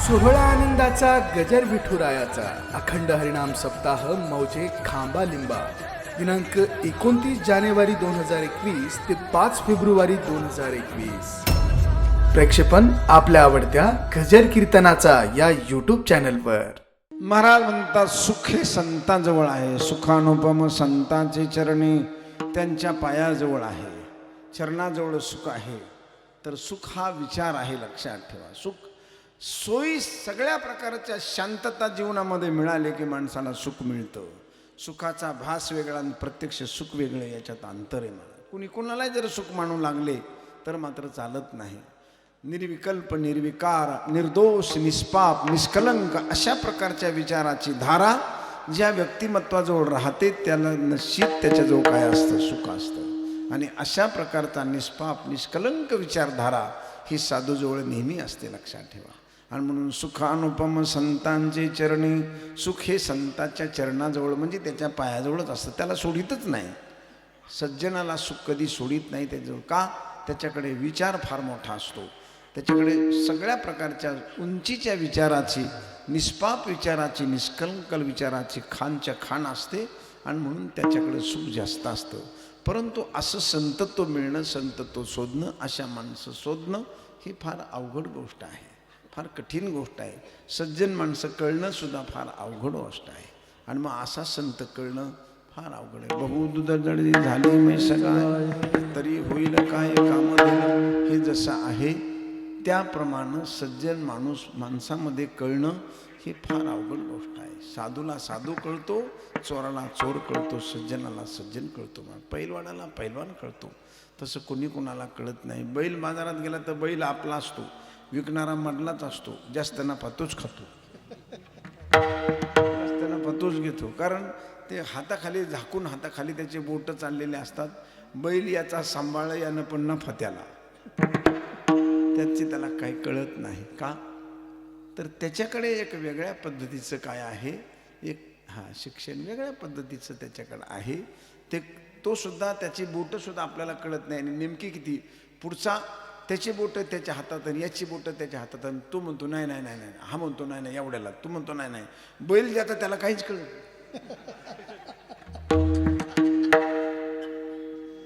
सोहळा आनंदाचा गजर विठुरायाचा अखंड हरिनाम सप्ताह मौजे खांबा लिंबा दिनांक 29 जानेवारी 2021 ते 5 फेब्रुवारी 2021. प्रेक्षेपण आपल्या आवडत्या गजर कीर्तनाचा या यूट्यूब चॅनलवर. महाराज म्हणतात सुख हे संतांजवळ आहे. सुखानुपम संतांचे चरणी त्यांच्या पायाजवळ आहे. चरणाजवळ सुख आहे. तर सुख हा विचार आहे, लक्षात ठेवा. सुख सोयी सगळ्या प्रकारच्या शांतता जीवनामध्ये मिळाले की माणसाला सुख मिळतं. सुखाचा भास वेगळा आणि प्रत्यक्ष सुख वेगळं, याच्यात अंतर आहे. मला कुणी कोणालाही जर सुख मानू लागले तर मात्र चालत नाही. निर्विकल्प, निर्विकार, निर्दोष, निष्पाप, निष्कलंक अशा प्रकारच्या विचाराची धारा ज्या व्यक्तिमत्वाजवळ राहते त्याला निश्चित त्याच्याजवळ काय असतं, सुख असतं. आणि अशा प्रकारचा निष्पाप निष्कलंक विचारधारा ही साधूजवळ नेहमी असते, लक्षात ठेवा. आणि म्हणून सुखानुपम संतांचे चरणी, सुख हे संतांच्या चरणाजवळ म्हणजे त्याच्या पायाजवळच असतं, त्याला सोडितच नाही. सज्जनाला सुख कधी सोडित नाही त्याजवळ. का? त्याच्याकडे विचार फार मोठा असतो. त्याच्याकडे सगळ्या प्रकारच्या उंचीच्या विचाराची, निष्पाप विचाराची, निष्कलंक विचाराची खानच्या खान असते. आणि म्हणून त्याच्याकडे सुख जास्त असतं. परंतु असं संतत्व मिळणं, संतत्व शोधणं, अशा माणसं शोधणं ही फार अवघड गोष्ट आहे, फार कठीण गोष्ट आहे. सज्जन माणसं कळणं सुद्धा फार अवघड गोष्ट आहे. आणि मग असा संत कळणं फार अवघड आहे. बहु जडी झाली मी सगळा तरी होईल काय काम दिलं, हे जसं आहे त्याप्रमाणे सज्जन माणसामध्ये कळणं ही फार अवघड गोष्ट आहे. साधूला साधू कळतो, चोराला चोर कळतो, सज्जनाला सज्जन कळतो, पैलवानाला पैलवान कळतो. तसं कोणी कोणाला कळत नाही. बैल बाजारात गेला तर बैल आपला असतो, विकणारा मधलाच असतो. जास्त नफा तोच खातो, जास्त नफा तोच घेतो. कारण ते हाताखाली झाकून, हाताखाली त्याचे बोट चाललेले असतात. बैल याचा सांभाळ, यानं पण नफा त्याला, त्याची त्याला काही कळत नाही. का? तर त्याच्याकडे एक वेगळ्या पद्धतीचं काय आहे, एक शिक्षण वेगळ्या पद्धतीचं त्याच्याकडे आहे. तो सुद्धा, त्याची बोटं सुद्धा आपल्याला कळत नाही. आणि नेमकी किती पुढचा, त्याची बोटं त्याच्या हातात आणि याची बोटं त्याच्या हातात. आणि तो म्हणतो नाही नाही नाही नाही, हा म्हणतो नाही नाही एवढ्याला, तू म्हणतो नाही नाही. बैल ज्याचा त्याला काहीच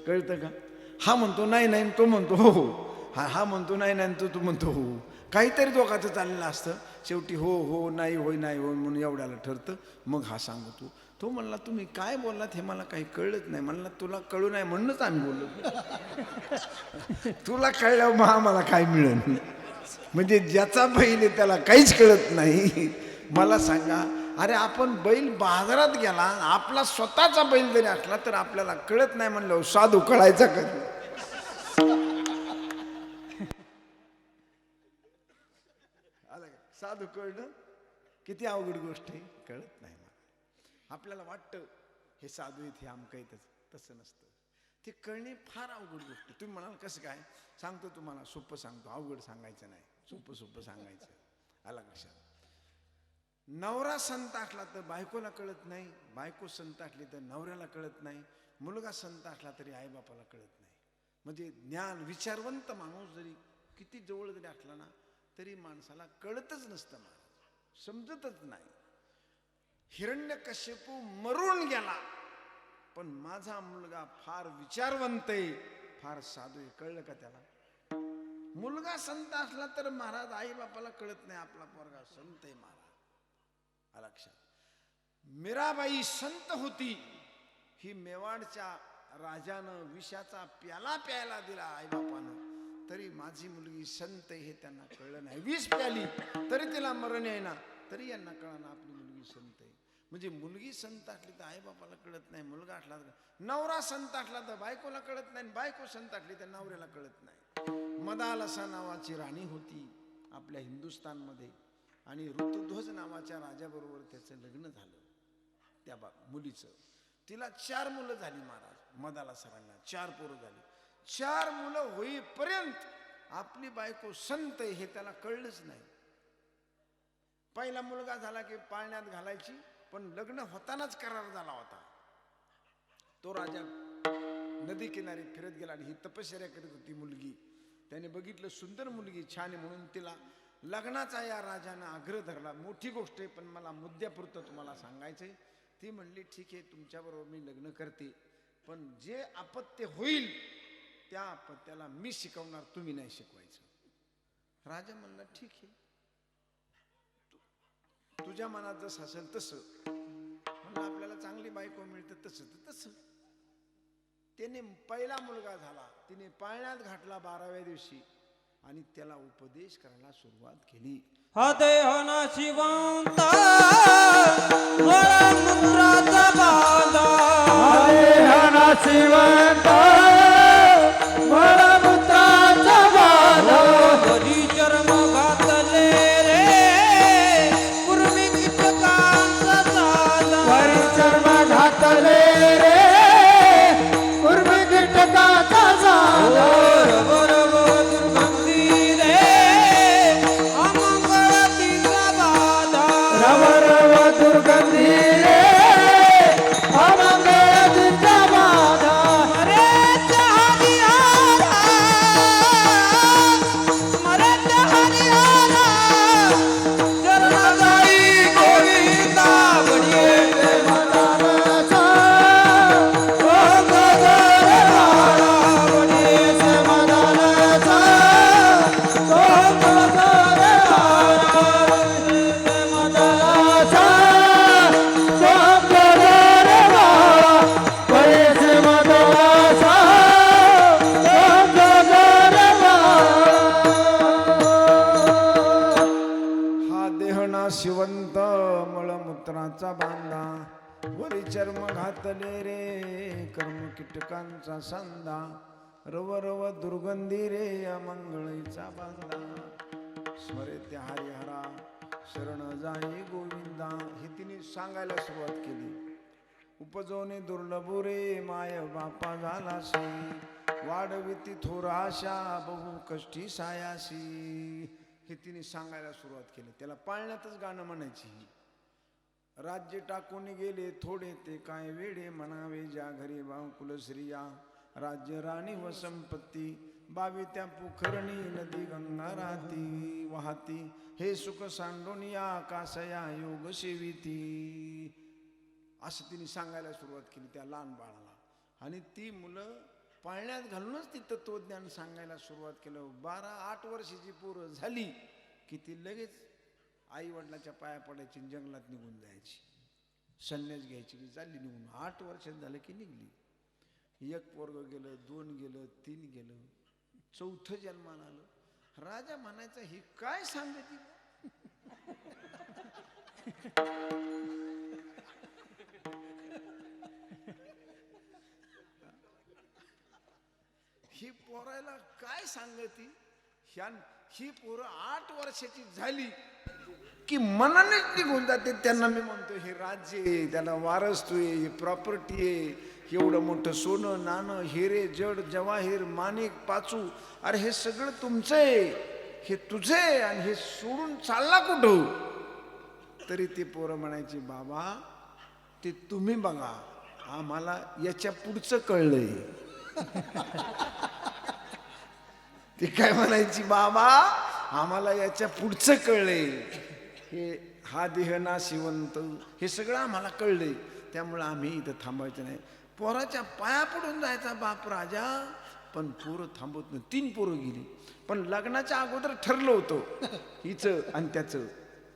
कळतं का? हा म्हणतो नाही नाही, तो म्हणतो हो हो. हा म्हणतो नाही नाही, तू म्हणतो हो. काहीतरी दोघांचं चाललेलं असतं. शेवटी हो हो, नाही होय, नाही होय म्हणून एवढ्याला ठरतं. मग हा सांगतो, तो म्हणला तुम्ही काय बोललात हे मला काही कळलंच नाही. म्हणला तुला कळू नाही म्हणूनच आम्ही बोललो. तुला कळल्यावर मग आम्हाला काय मिळेल? म्हणजे ज्याचा बैल आहे त्याला काहीच कळत नाही. मला सांगा, अरे आपण बैल बाजारात गेला, आपला स्वतःचा बैल जरी असला तर आपल्याला कळत नाही म्हणलं, साधू कळायचा कधी? साधू कळणं किती अवघड गोष्ट आहे, कळत नाही. मला आपल्याला वाटतं हे साधू आहेत, हे आमकं येतच, तसं नसतं. ते कळणे फार अवघड गोष्ट. तुम्ही म्हणाल कसं काय? सांगतो तुम्हाला, सोपं सांगतो, अवघड सांगायचं नाही, सोपं सोपं सांगायचं. आला लक्षात? नवरा संत असला तर बायकोला कळत नाही, बायको संत असली तर नवऱ्याला कळत नाही, मुलगा संत असला तरी आईबापाला कळत नाही. म्हणजे ज्ञान विचारवंत माणूस जरी किती जवळ जरी असला ना तरी माणसाला कळतच नसतं, महाराज समजतच नाही. हिरण्यकश्यपू मरून गेला, पण माझा मुलगा फार विचारवंत आहे, फार साधू आहे, कळलं का त्याला? मुलगा संत असला तर महाराज आई बापाला कळत नाही आपला पोरगा संत आहे महाराज. लक्षात? मीराबाई संत होती, ही मेवाडच्या राजानं विषाचा प्याला प्यायला दिला आईबापानं, तरी माझी मुलगी संत हे त्यांना कळलं नाही. 20 प्याली तरी तिला मरण येईना, तरी यांना कळना आपली मुलगी संत आहे. म्हणजे मुलगी संत असली तर आई बापाला कळत नाही, मुलगा असला तर, नवरा संत असला तर बायकोला कळत नाही, बायको संत असली तर नवऱ्याला कळत नाही. मदालसा नावाची राणी होती आपल्या हिंदुस्थानमध्ये, आणि ऋतुध्वज नावाच्या राजाबरोबर त्याचं लग्न झालं. त्या मुलीचं, तिला 4 मुलं झाली महाराज. मदालसा राणीला 4 पोरं झाली. 4 मुलं होईपर्यंत आपली बायको संत हे त्याला कळलंच नाही. पहिला मुलगा झाला की पाळण्यात घालायची, पण लग्न होतानाच करार झाला होता. तो राजा नदी किनारी फिरत गेला आणि ही तपश्चर्या करीत होती मुलगी. त्याने बघितलं सुंदर मुलगी छान आहे म्हणून तिला लग्नाचा या राजानं आग्रह धरला. मोठी गोष्ट आहे, पण मला मुद्द्यापुरतं तुम्हाला सांगायचंय. ती म्हणली ठीक आहे, तुमच्याबरोबर मी लग्न करते, पण जे अपत्य होईल त्या अपत्याला मी शिकवणार, तुम्ही नाही शिकवायचं. राजा म्हणला ठीक आहे, तुझ्या मनात जसं असेल तसं. म्हणलं आपल्याला चांगली बायको मिळते तसं तर तसं. त्याने पहिला मुलगा झाला, तिने पाळण्यात घातला 12व्या दिवशी आणि त्याला उपदेश करायला सुरुवात केली. हा देह नाशिवंत मुद्राचा बांधा, हा देह नाशिवंत मुद्राचा बांधा, वरी चर्म घातले रे कुर्मी कीटकांचा साधा, वरी चर्म घातले रे कुर्मी कीटकाचा साधा, दुर्गंधी रे अमंगळ तिचा बाधा, रव दुर्गंधी रे अमंगळ तिचा बाधा, मरेच्या हरिहरा, मरेच्या हरिहरा, चरण जाई गोविंदा बडिये मदानाचा रोग जरे वाळा, वडीस मदानाचा रोग जरे वाळा, मदानाचा रोग जरे वाळा, वडीस मदानाचा रोग जरे वाळा. हा देह नाशिवंत मळमूत्राचा बांधा, वरी चर्म घातले रे कर्म कीटकांचा सांदा, रव रव दुर्गंधी रे अमंगळीचा बांधा, स्मरेते हरिहरा शरण जाई गोविंदा. हे तिने सांगायला सुरुवात केली. उपजवणे दुर्लभो रे माय बापा झालाशी, वाढविती थोर आशा बहु कष्टी सायाशी. हे तिने सांगायला सुरुवात केली. त्याला पाळण्यातच गाणं म्हणायची. राज्य टाकून गेले थोडे ते काय वेडे म्हणावे, ज्या घरी बाहुकुल स्त्रिया राज्य राणी व संपत्ती, बावी त्या पुखरणी नदी गंगा राहती वाहती, हे सुख सांडून या कासया योग सेविती. असं तिने सांगायला सुरुवात केली त्या लहान बाळाला. आणि ती मुलं पाळण्यात घालूनच ती तत्वज्ञान सांगायला सुरुवात केलं. 12-8 वर्षाची पोरं झाली की ती लगेच आई वडिलाच्या पाया पडायची, जंगलात निघून जायची, संन्यास घ्यायची की चालली निघून. 8 वर्षात झालं की निघली. 1 पोरग गेलं, 2 गेलं, 3 गेलं, 4थं जन्माला आलं. राजा म्हणायचा ही काय सांगते. ही पोरायला काय सांगती. ही पोरं 8 वर्षाची झाली की मनानेच निघून जाते. त्यांना मी म्हणतो हे राज्य आहे, त्याला वारसतोय, हे प्रॉपर्टी आहे, एवढं मोठं सोनं नाणं हिरे जड जवाहीर माणिक पाचू, अरे हे सगळं तुमचं आहे, हे तुझे आहे, आणि हे सोडून चालला कुठं. तरी ते पोरं म्हणायची बाबा ते तुम्ही बघा, आम्हाला याच्या पुढचं कळलंय. ती काय म्हणायची बाबा आम्हाला याच्या पुढचं कळलंय, हे हा देह नाशिवंत हे सगळं आम्हाला कळलंय, त्यामुळं आम्ही इथं थांबायचं नाही. पोराच्या पाया पडून जायचा बाप राजा, पण पोरं थांबत नाही. 3 पोरं गेली, पण लग्नाच्या अगोदर ठरलं होतं हिचं आणि त्याचं,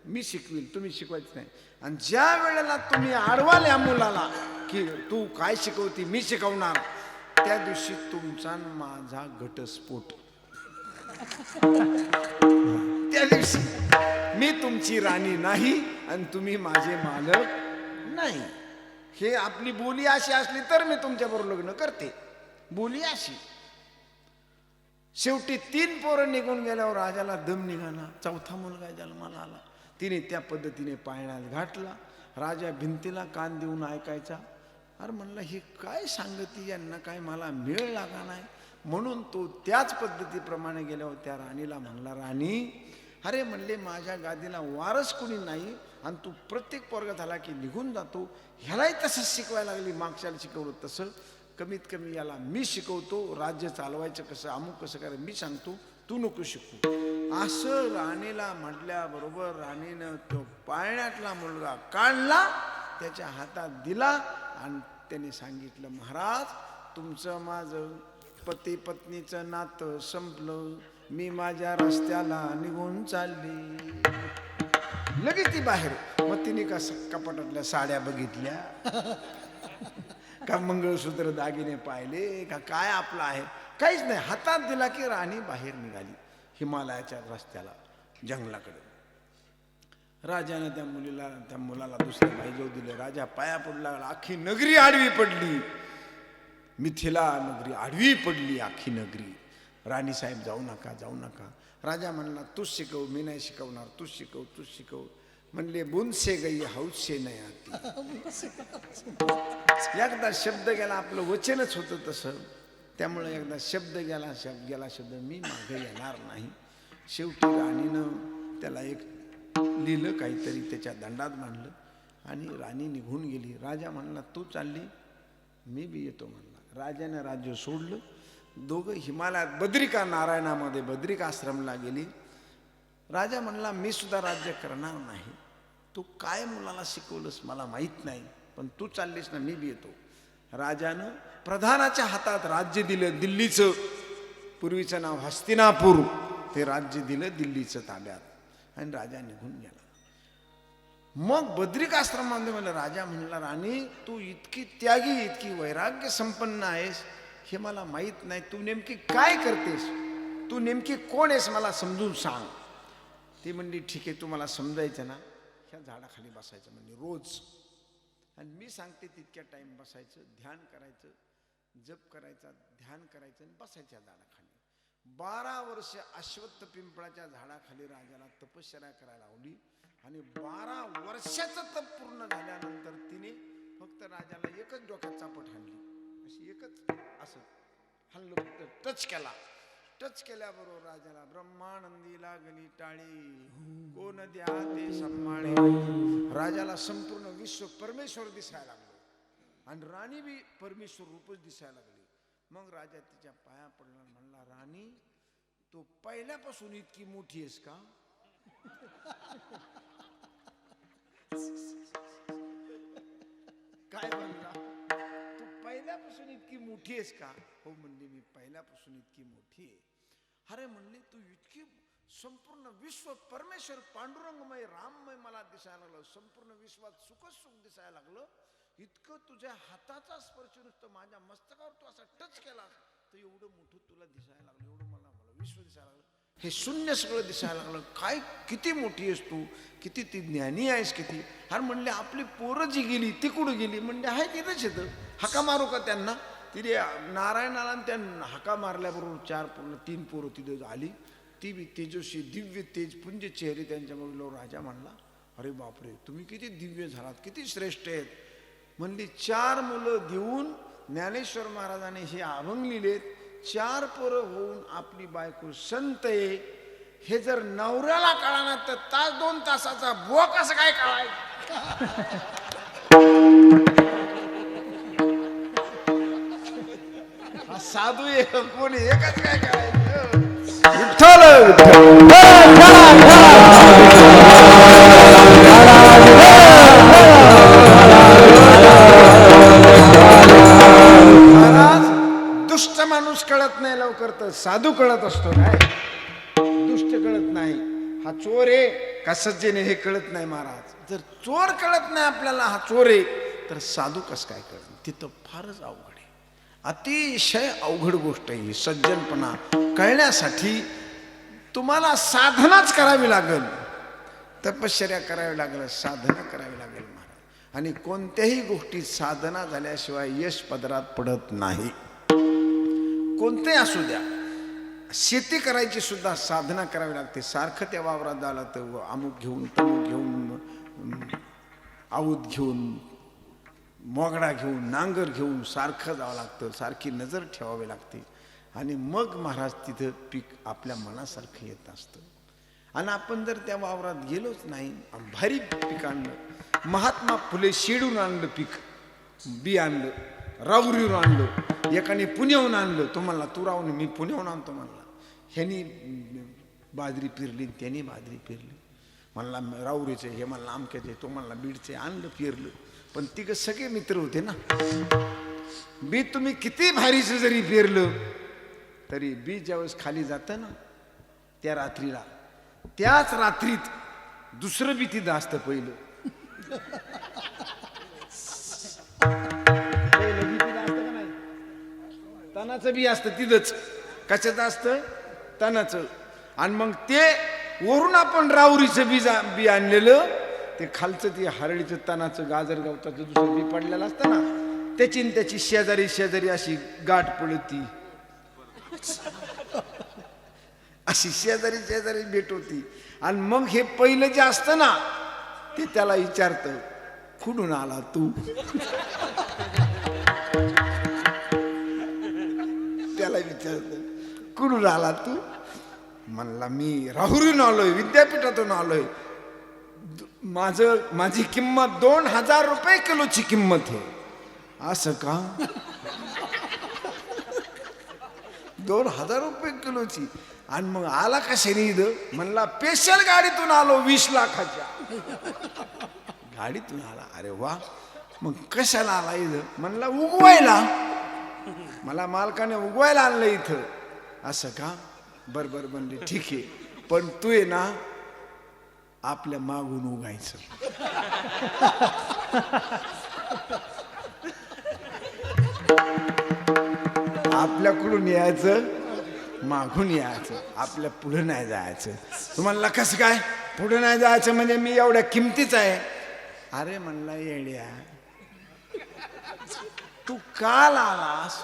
मी शिकवील तुम्ही शिकवायचं नाही. आणि ज्या वेळेला तुम्ही अडवाल या मुलाला की तू काय शिकवती मी शिकवणार, त्या दिवशी तुमचा आणि माझा घटस्फोट. त्या दिवशी मी तुमची राणी नाही आणि तुम्ही माझे मालक नाही. हे आपली बोली अशी असली तर मी तुमच्याबरोबर लग्न करते, बोली अशी. शेवटी 3 पोरं निघून गेल्यावर राजाला दम निघाला. 4था मुलगा जन्माला आला. तिने त्या पद्धतीने पाळण्यात घातला. राजा भिंतीला कान देऊन ऐकायचा. अरे म्हणलं हे काय सांगती, यांना काय मला मेळ लागा नाही. म्हणून तो त्याच पद्धतीप्रमाणे गेल्यावर त्या राणीला म्हणला, राणी अरे म्हणले माझ्या गादीला वारस कुणी नाही आणि तू प्रत्येक पोरगा झाला की निघून जातो, ह्यालाही तसंच शिकवायला लागली, मागच्याला शिकवलं तसं. कमीत कमी याला मी शिकवतो, राज्य चालवायचं कसं, अमुक कसं करायचं मी सांगतो, तू नको शिकू. असं राणीला म्हटल्याबरोबर राणीनं तो पाळण्यातला मुलगा काढला, त्याच्या हातात दिला आणि त्याने सांगितलं, महाराज तुमचं माझं पती पत्नीचं नातं संपलं, मी माझ्या रस्त्याला निघून चालली. लगेच ती बाहेर. मग तिने का कपाटातल्या साड्या बघितल्या का, मंगळसूत्र दागिने पाहिले का, काय आपलं आहे, काहीच नाही. हातात दिला की राणी बाहेर निघाली हिमालयाच्या रस्त्याला, जंगलाकडे. राजाने त्या मुलाला दुसऱ्या बाईजवळ दिले. राजा पाया पडला. अख्खी नगरी आडवी पडली. मिथिला नगरी आडवी पडली, अख्खी नगरी. राणी साहेब जाऊ नका, जाऊ नका. राजा म्हणला, तूच शिकव, मी नाही शिकवणार, तूच शिकव, तूच शिकव. म्हणले, बुनसे गई हौसे नाही आती. एकदा शब्द गेला, आपलं वचनच होतं तसं. त्यामुळे एकदा शब्द गेला शब्द मी मागे येणार नाही. शेवटी राणीनं त्याला एक लिहिलं काहीतरी, त्याच्या दंडात बांधलं आणि राणी निघून गेली. राजा म्हणला, तू चालली, मी बी येतो म्हणला. राजाने राज्य सोडलं. दोघं हिमालयात बद्रिका नारायणामध्ये बद्रिका आश्रमला गेली. राजा म्हणला, मी सुद्धा राज्य करणार नाही. तू काय मुलाला शिकवलंस मला माहीत नाही, पण तू चाललीस ना, मी बी येतो. राजानं प्रधानाच्या हातात राज्य दिलं, दिल्लीचं. पूर्वीचं नाव हस्तिनापूर. ते राज्य दिलं दिल्लीचं ताब्यात आणि राजा निघून गेला. मग बद्रिकाश्रमामध्ये मला राजा म्हणला, राणी तू इतकी त्यागी, इतकी वैराग्य संपन्न आहेस हे मला माहीत नाही. तू नेमकी काय करतेस, तू नेमकी कोण आहेस मला समजून सांग. ती म्हणली, ठीक आहे, तू मला समजायचं ना, ह्या झाडाखाली बसायचं म्हणजे रोज, आणि मी सांगते तितक्या टाइम बसायचं, ध्यान करायचं, जप करायचा, ध्यान करायचं आणि बसायच्या झाडाखाली. 12 वर्ष अश्वत्थ पिंपळाच्या झाडाखाली राजाला तपश्चर्या करायला लावली. आणि 12 वर्षाचं तप पूर्ण झाल्यानंतर तिने फक्त राजाला एकच डोक्यात चापट हाणली, अशी एकच असं हल्लं, फक्त टच केला. टच केल्याबरोबर राजाला ब्रह्मानंदी लागली टाळी, कोण द्या ते सांभाळे. राजाला संपूर्ण विश्व परमेश्वर दिसायला लागलं आणि राणी बी परमेश्वर रूपच दिसायला लागली. मग राजा तिच्या पाया पडला, म्हणला, राणी तू पहिल्यापासून इतकी मोठी आहेस का? काय म्हणला, तू पहिल्यापासून इतकी मोठी आहेस का? हो म्हणली, मी पहिल्यापासून इतकी मोठी आहे. अरे म्हणले, तू इतकी संपूर्ण विश्व परमेश्वर पांडुरंगमय राममय मला दिसायला लागलं, संपूर्ण विश्वात सुखच सुख दिसायला लागलं. इतकं तुझ्या हाताचा स्पर्श नुसतं माझ्या मस्तकावर तू असा टच केला तर एवढं मोठं तुला दिसायला लागलं, एवढं मला विश्व दिसायला लागलं, हे शून्य सगळं दिसायला लागलं. काय किती मोठी आहेस तू, किती ती ज्ञानी आहेस किती. अरे म्हणले, आपली पोरं जी गेली ती कुठं गेली? म्हणजे आहे तिथंच येतं, हाका मारू का त्यांना? तिथे नारायणाला त्या हाका मारल्याबरोबर 3 पोरं तिथे आली. ती बी तेजस्वी दिव्य तेज पुंज चेहरे त्यांच्या बघितल्यावर राजा म्हणला, अरे बापरे, तुम्ही किती दिव्य झालात, किती श्रेष्ठ आहेत. म्हणली, 4 मुलं देऊन ज्ञानेश्वर महाराजांनी हे अभंग लिहिलेत. 4 पोरं होऊन आपली बायको संत आहे, हे जर नवऱ्याला कळाना तर 2 तासाचा बुवा कसं काय कळायचं? साधू आहे कोणी एकच काय करायचं? विठ्ठल महाराज, दुष्ट माणूस कळत नाही लवकर तर साधू कळत असतो. काय दुष्ट कळत नाही, हा चोर आहे का सज्जन आहे हे कळत नाही महाराज. जर चोर कळत नाही आपल्याला हा चोर आहे तर साधू कसं काय कळत? तिथं फारच अवघड आहे, अतिशय अवघड गोष्ट आहे ही. सज्जनपणा कळण्यासाठी तुम्हाला साधनाच करावी लागेल, तपश्चर्या करावी लागेल, साधना करावी लागेल महाराज. आणि कोणत्याही गोष्टीत साधना झाल्याशिवाय यश पदरात पडत नाही. कोणतेही असू द्या, शेती करायची सुद्धा साधना करावी लागते. सारखं त्या वावरात झालं तर अमुक घेऊन तमुक घेऊन आऊत घेऊन मोगडा घेऊन नांगर घेऊन सारखं जावं लागतं, सारखी नजर ठेवावी लागते. आणि मग महाराज तिथं पीक आपल्या मनासारखं येत असतं. आणि आपण जर त्या वावरात गेलोच नाही, भारी पीक आणलं, महात्मा फुले शेडून आणलं पीक, बी आणलं, राहुरीवर आणलं, एकाने पुण्याहून आणलं, तुम्हाला तू राहून मी पुण्याहून आणतो म्हणला, ह्यानी बाजरी पेरली, त्यांनी बाजरी पेरली. म्हणला राऊरीचे, हे म्हणला आमक्याचे, तो म्हणला बीडचे, आणलं पेरलं. पण तिघं सगळे मित्र होते ना. बी तुम्ही किती भारीचं जरी पेरलं तरी बी ज्यावेळेस खाली जातं ना त्या रात्रीला, त्याच रात्रीत दुसरं बी तिथं असतं पहिलं. तणाचं बी असतं तिथंच. कशाचं असतं? तणाचं. आणि मग ते वरून आपण राऊरीचं बी आणलेलं, ते खालचं ते हरळीचं तणाचं गाजर गवताचं दुसरं बी पडलेलं असतं ना, त्याची त्याची शेजारी शेजारी अशी गाठ पडती, अशी शेजारी शेजारी भेट होती. आणि मग हे पहिलं जे असतं ना ते त्याला विचारतं, कुठून आला तू? त्याला विचारतं, कुठून आला तू? म्हणला मी राहुरीहून आलोय, विद्यापीठातून आलोय. माझी किंमत 2000 रुपये किलोची किंमत आहे. असं का? 2000 रुपये किलोची. आणि मग आला का शरीर? म्हणला स्पेशल गाडीतून आलो 20 लाखाच्या गाडीतून आला. अरे वा, मग कशाला आला इथं? म्हणला उगवायला, मला मालकाने उगवायला आणलं इथं. असं का? बर बर म्हणले ठीक आहे, पण तू आहे ना आपल्या मागून उगायचं. आपल्याकडून यायचं, मागून यायचं, आपल्या पुढे नाही जायचं. तुम्हाला कसं काय पुढे नाही जायचं? म्हणजे मी एवढ्या किमतीच आहे. अरे म्हणला येड्या, तू काल आलास,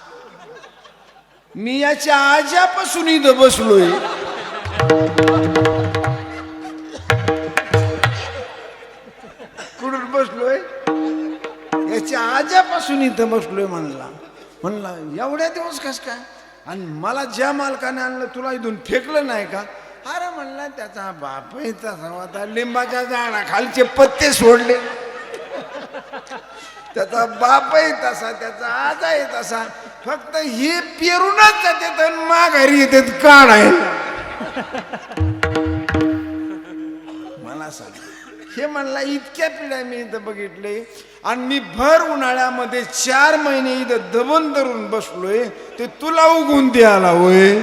मी याच्या आज्यापासून इथं बसलोय. कुठून बसलोय? याच्या आज्यापासून इथं बसलोय. म्हणला एवढ्या दिवस कस काय? आणि मला ज्या मालकाने आणलं तुला इथून फेकलं नाही का? अरे म्हणला त्याचा बापही तसा होता, लिंबाच्या झाडाखालचे पत्ते सोडले. त्याचा बापही तसा, त्याचा आजाही तसा, फक्त हे पेरूनच जातात आणि माघारी येतात काढायला. मला सांग, हे म्हणला इतक्या पिढ्या मी इथं बघितले, आणि मी भर उन्हाळ्यामध्ये 4 महिने इथं दबन धरून बसलोय, ते तुला उगून द्यायला होय.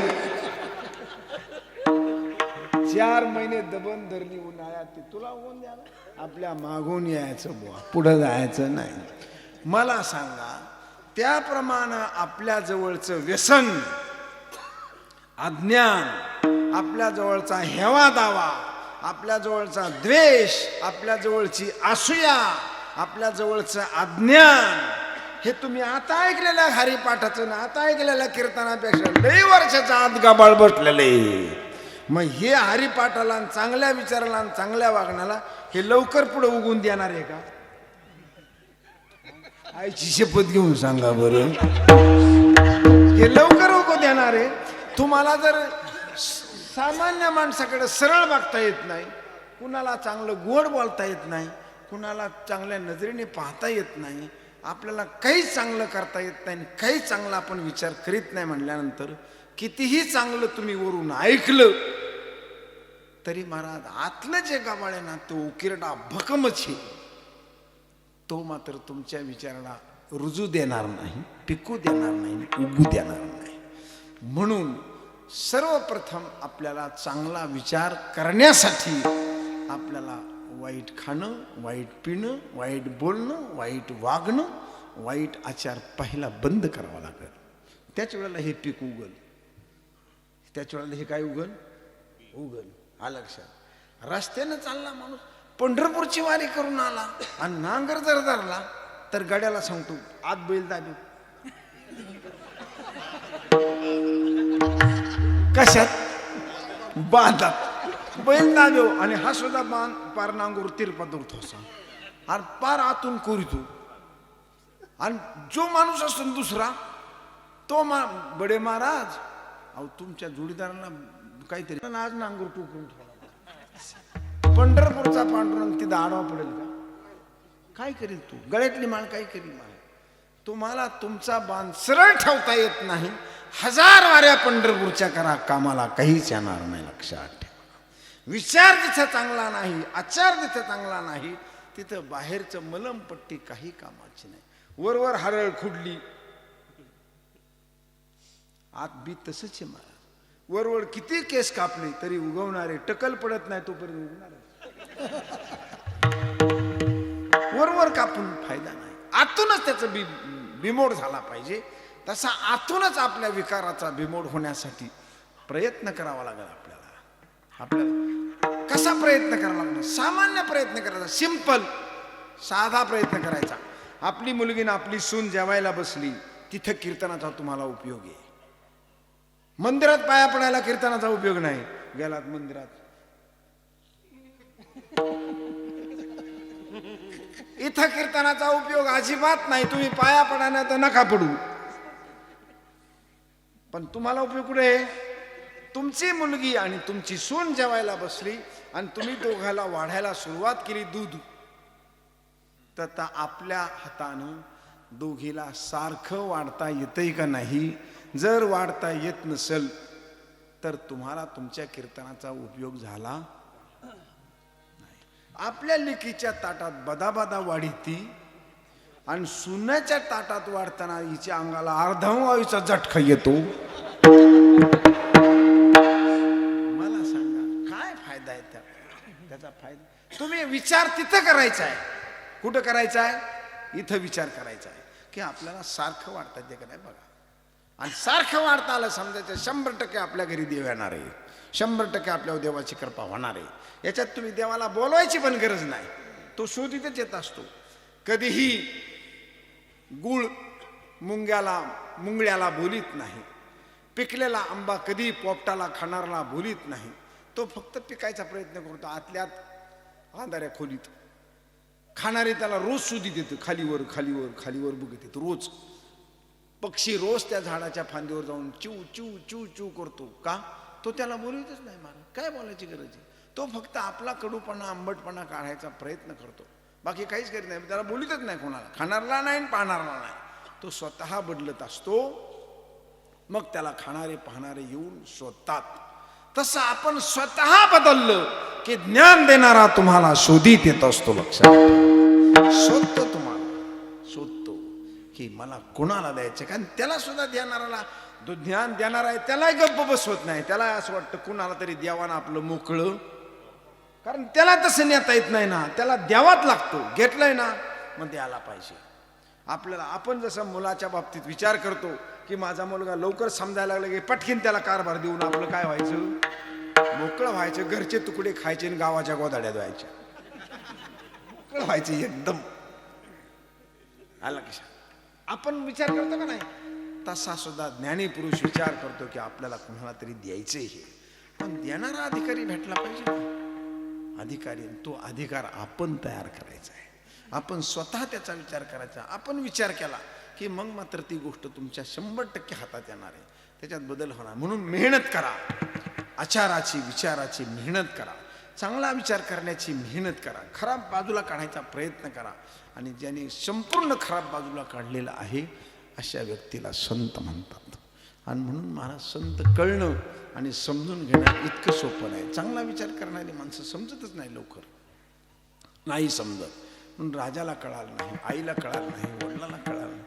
4 महिने दबन धरली उन्हाळ्यात, ते तुला उगून द्यायला? आपल्या मागून यायचं बुवा, पुढं जायचं नाही. मला सांगा, त्याप्रमाणे आपल्या जवळचं व्यसन, अज्ञान, आपल्या जवळचा हेवा दावा, आपल्या जवळचा द्वेष, आपल्या जवळची असूया, आपल्या जवळचं अज्ञान, हे तुम्ही आता ऐकलेल्या हरिपाठाचं ना आता ऐकलेल्या कीर्तनापेक्षा लई वर्षाच्या आत गाबाळ बसलेले. मग हे हरिपाठाला, चांगल्या विचाराला, चांगल्या वागण्याला हे लवकर पुढे उगून देणार आहे का? आईची शपथ घेऊन सांगा बरं, हे लवकर उगू देणार आहे? तुम्हाला जर सामान्य माणसाकडे सरळ बघता येत नाही, कुणाला चांगलं गोड बोलता येत नाही, कुणाला चांगल्या नजरेने पाहता येत नाही, आपल्याला काही चांगलं करता येत नाही, काही चांगला आपण विचार करीत नाही म्हणल्यानंतर कितीही चांगलं तुम्ही वरून ऐकलं तरी महाराज आतलं जे गाभाळ आहे ना, तो उकिरडा भकमच आहे, तो मात्र तुमच्या विचाराला रुजू देणार नाही, पिकू देणार नाही, उगू देणार नाही. म्हणून सर्वप्रथम आपल्याला चांगला विचार करण्यासाठी आपल्याला वाईट खाणं, वाईट पिणं, वाईट बोलणं, वाईट वागणं, वाईट आचार पहिला बंद करावा लागेल. त्याच वेळेला हे पीक उगल, त्याच वेळेला हे काय उगल. हा लक्षात. रस्त्यानं चालला माणूस, पंढरपूरची वारी करून आला आणि नांगर जर धरला तर गड्याला सांगतो आत बैल दाबी. कशात? बांधात बैल दाबो, आणि हा सुद्धा बांध पार नांगूर तिरपातूर थोसा आणि पार आतून कोरितो. आणि जो माणूस असतो दुसरा तो बडे महाराज, अहो तुमच्या जोडीदारांना काहीतरी आज नांगूर टोकून ठेवला. पंढरपूरचा पांडुरंग तिथं आडवा पडेल का? काय करील तू? गळ्यातली माळ काय करील माळ? तुम्हाला तुमचा बांध सरळ ठेवता येत नाही, 1000 वाऱ्या पंढरपूरच्या करा, कामाला काहीच येणार नाही. लक्षात ठेवा. विचार जिथं चांगला नाही, आचार जिथं चांगला नाही, तिथं बाहेरचं मलमपट्टी काही कामाची नाही. वरवर हरळ खुडली, आत बी तसंच आहे महाराज. वरवर किती केस कापले तरी उगवणारे, टकल पडत नाही तोपर्यंत उगवणार. वरवर कापून फायदा नाही. आतूनच त्याचं बिमोड झाला पाहिजे. तसा आतूनच आपल्या विकाराचा बिमोड होण्यासाठी प्रयत्न करावा लागेल आपल्याला. कसा प्रयत्न करावा लागणार? सामान्य प्रयत्न करायचा, सिंपल साधा प्रयत्न करायचा. आपली मुलगी ना आपली सून जेवायला बसली, तिथं कीर्तनाचा तुम्हाला उपयोग आहे. मंदिरात पाया पडायला कीर्तनाचा उपयोग नाही. गेलात मंदिरात, इथं कीर्तनाचा उपयोग अजिबात नाही. तुम्ही पाया पडायला तर नका पडू, पण तुम्हाला उपयोग कुठे आहे? तुमची मुलगी आणि तुमची सून जेवायला बसली आणि तुम्ही दोघाला वाढायला सुरुवात केली दूध, तर आपल्या हातानं दोघीला सारखं वाढता येतंय का नाही? जर वाढता येत नसेल तर तुम्हाला तुमच्या कीर्तनाचा उपयोग झाला नाही. आपल्या लेकीच्या ताटात बदाबदा वाढीती आणि सुनाच्या ताटात वाढताना हिच्या अंगाला अर्धवायूचा झटका येतो. मला सांगा काय फायदा आहे त्याचा? फायदा तुम्ही विचार तिथं करायचा आहे. कुठं करायचा आहे? इथं विचार करायचा आहे की आपल्याला सारखं वाढता येते का नाही बघा. आणि सारखं वाढता आलं समजायचं 100% आपल्या घरी देव येणार आहे, 100% आपल्यावर देवाची कृपा होणार आहे. याच्यात तुम्ही देवाला बोलवायची पण गरज नाही, तो शोधितच येत असतो. कधीही गुळ मुंगळ्याला बोलीत नाही, पिकलेला आंबा कधी पोपटाला खाणारला बोलीत नाही. तो फक्त पिकायचा प्रयत्न करतो आतल्यात अंधाऱ्या खोलीत. खाणारे त्याला रोज शोधित येतं, खालीवर खालीवर खालीवर बघत येतं रोज. पक्षी रोज त्या झाडाच्या फांदीवर जाऊन चिव चिव चिव चिव करतो का? तो त्याला बोलतच नाही. मला काय बोलायची गरज आहे? तो फक्त आपला कडूपणा आंबटपणा काढायचा प्रयत्न करतो, बाकी काहीच करीत नाही. त्याला बोलतच नाही कोणाला, खाणारला नाही पाहणारला नाही. तो स्वतः बदलत असतो, मग त्याला खाणारे पाहणारे येऊन शोधतात. तसं आपण स्वतः बदललं की ज्ञान देणारा तुम्हाला शोधित येत असतो. लक्षात शोधतो, तुम्हाला शोधतो की मला कोणाला द्यायचं. कारण त्याला सुद्धा देणाराला, जो ज्ञान देणार आहे त्यालाही गप्प बसवत नाही. त्याला असं वाटतं कुणाला तरी द्यावाना आपलं मोकळं, कारण त्याला तसं नेता येत नाही ना, त्याला द्यावाच लागतो. घेतलंय ना मग द्यायला पाहिजे. आपल्याला आपण जसं मुलाच्या बाबतीत विचार करतो की माझा मुलगा लवकर समजायला लागला की पटकीन त्याला कारभार देऊन आपलं काय व्हायचं? मोकळं व्हायचं. घरचे तुकडे खायचे आणि गावाच्या गोदाड्या द्यायच्या, मोकळं व्हायचं एकदम. आला कशा आपण विचार करतो का नाही? तसा सुद्धा ज्ञानी पुरुष विचार करतो की आपल्याला कुणाला तरी द्यायचं हे, पण देणारा अधिकारी भेटला पाहिजे ना. अधिकारी, तो अधिकार आपण तयार करायचा आहे. आपण स्वतः त्याचा विचार करायचा. आपण विचार केला की मग मात्र ती गोष्ट तुमच्या 100% हातात येणार आहे, त्याच्यात बदल होणार. म्हणून मेहनत करा, आचाराची विचाराची मेहनत करा, चांगला विचार करण्याची मेहनत करा, खराब बाजूला काढायचा प्रयत्न करा. आणि ज्याने संपूर्ण खराब बाजूला काढलेलं आहे अशा व्यक्तीला संत म्हणतात. आणि म्हणून महाराज संत कळणं आणि समजून घेणं इतकं सोपं नाही. चांगला विचार करणारी माणसं समजतच नाही, लवकर नाही समजत. म्हणून राजाला कळालं नाही, आईला कळालं नाही, वडिलाला कळालं नाही.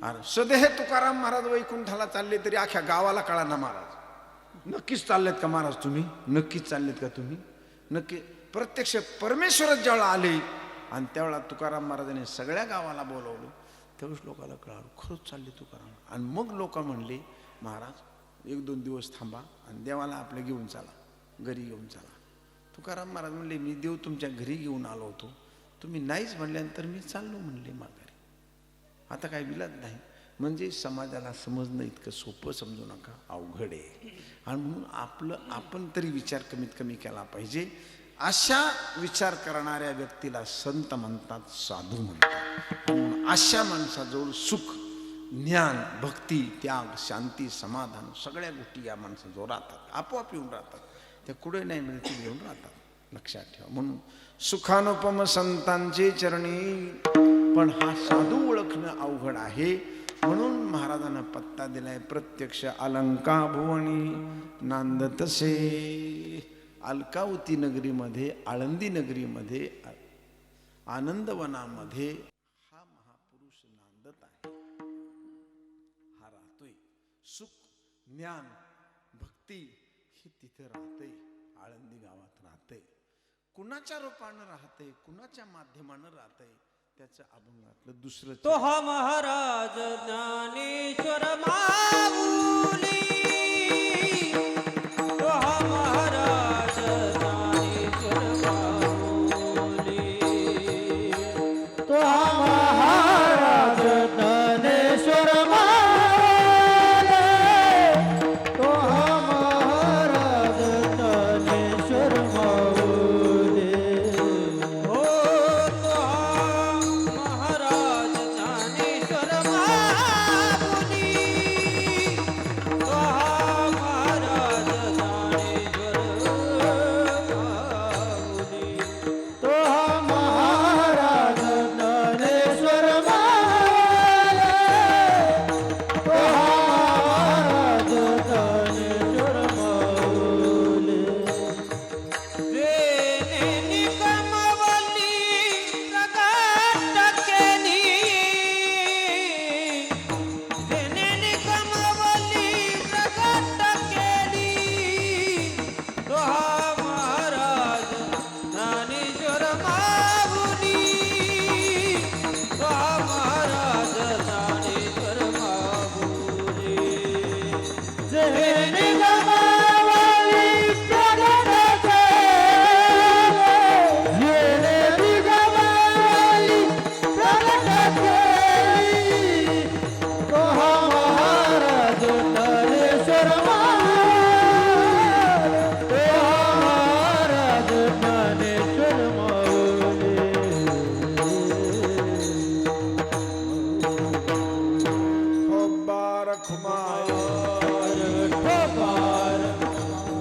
आणि सदेह तुकाराम महाराज वैकुंठाला चालले तरी अख्ख्या गावाला कळा ना महाराज नक्कीच चाललेत का महाराज तुम्ही, नक्कीच चाललेत का तुम्ही, नक्की. प्रत्यक्ष परमेश्वरच ज्यावेळेला आले आणि त्यावेळेला तुकाराम महाराजांनी सगळ्या गावाला बोलवलं, त्यावेळेस लोकांना कळालं खरंच चालले तुकाराम. आणि मग लोक म्हणले महाराज 1-2 दिवस थांबा आणि देवाला आपल्या घेऊन चला, घरी घेऊन चला. तुकाराम महाराज म्हणले मी देव तुमच्या घरी घेऊन आलो होतो, तुम्ही नाहीच म्हणल्यानंतर मी चाललो म्हणले माघारी. आता काय विलाज नाही. म्हणजे समाजाला समजणं इतकं सोपं समजू नका, अवघड आहे. आणि म्हणून आपण तरी विचार कमीत कमी केला पाहिजे. अशा विचार करणाऱ्या व्यक्तीला संत म्हणतात, साधू म्हणतात. म्हणून अशा माणसाजवळ सुख, ज्ञान, भक्ती, त्याग, शांती, समाधान सगळ्या गोष्टी या माणसाजवळ राहतात, आपोआप येऊन राहतात. त्या कुठे नाही म्हणजे ते येऊन राहतात. लक्षात ठेवा. म्हणून सुखानुपम संतांचे चरणी. पण हा साधू ओळखणं अवघड आहे. म्हणून महाराजांना पत्ता दिलाय, प्रत्यक्ष अलंका भुवनी नांदतसे. अलकावती नगरीमध्ये, आळंदी नगरीमध्ये, आनंदवनामध्ये हा महापुरुष नांदत आहे, हा राहतोय. सुख, ज्ञान, भक्ती हे तिथे राहते, आळंदी गावात राहते. कुणाच्या रूपानं राहते, कुणाच्या माध्यमानं राहते, त्याचं अभंगातलं दुसरं तो हा महाराज ज्ञानेश्वर माऊली, तो हा महाराज ज्ञानेश्वर माऊली, तो हा महाराज ज्ञानेश्वर माऊली, तो हा महाराज ज्ञानेश्वर माऊली. हो तो हा महाराज ज्ञानेश्वर माऊली, तो हा महाराज ज्ञानेश्वर माऊली. तो हा महाराज ज्ञानेश्वर माऊली, तो हा महाराज ज्ञानेश्वर माऊली. जेने निगमवली प्रगट केली, जेने निगमवली प्रगट केली, तो हा महाराज ज्ञानेश्वर माऊली, तो हा महाराज ज्ञानेश्वर माऊली. जेणे गमावली प्रगट केली, जेणे गमावली प्रगट केली, तो हा महाराज ज्ञानेश्वर माऊली, तो हा महाराज ज्ञानेश्वर माऊली. खुमार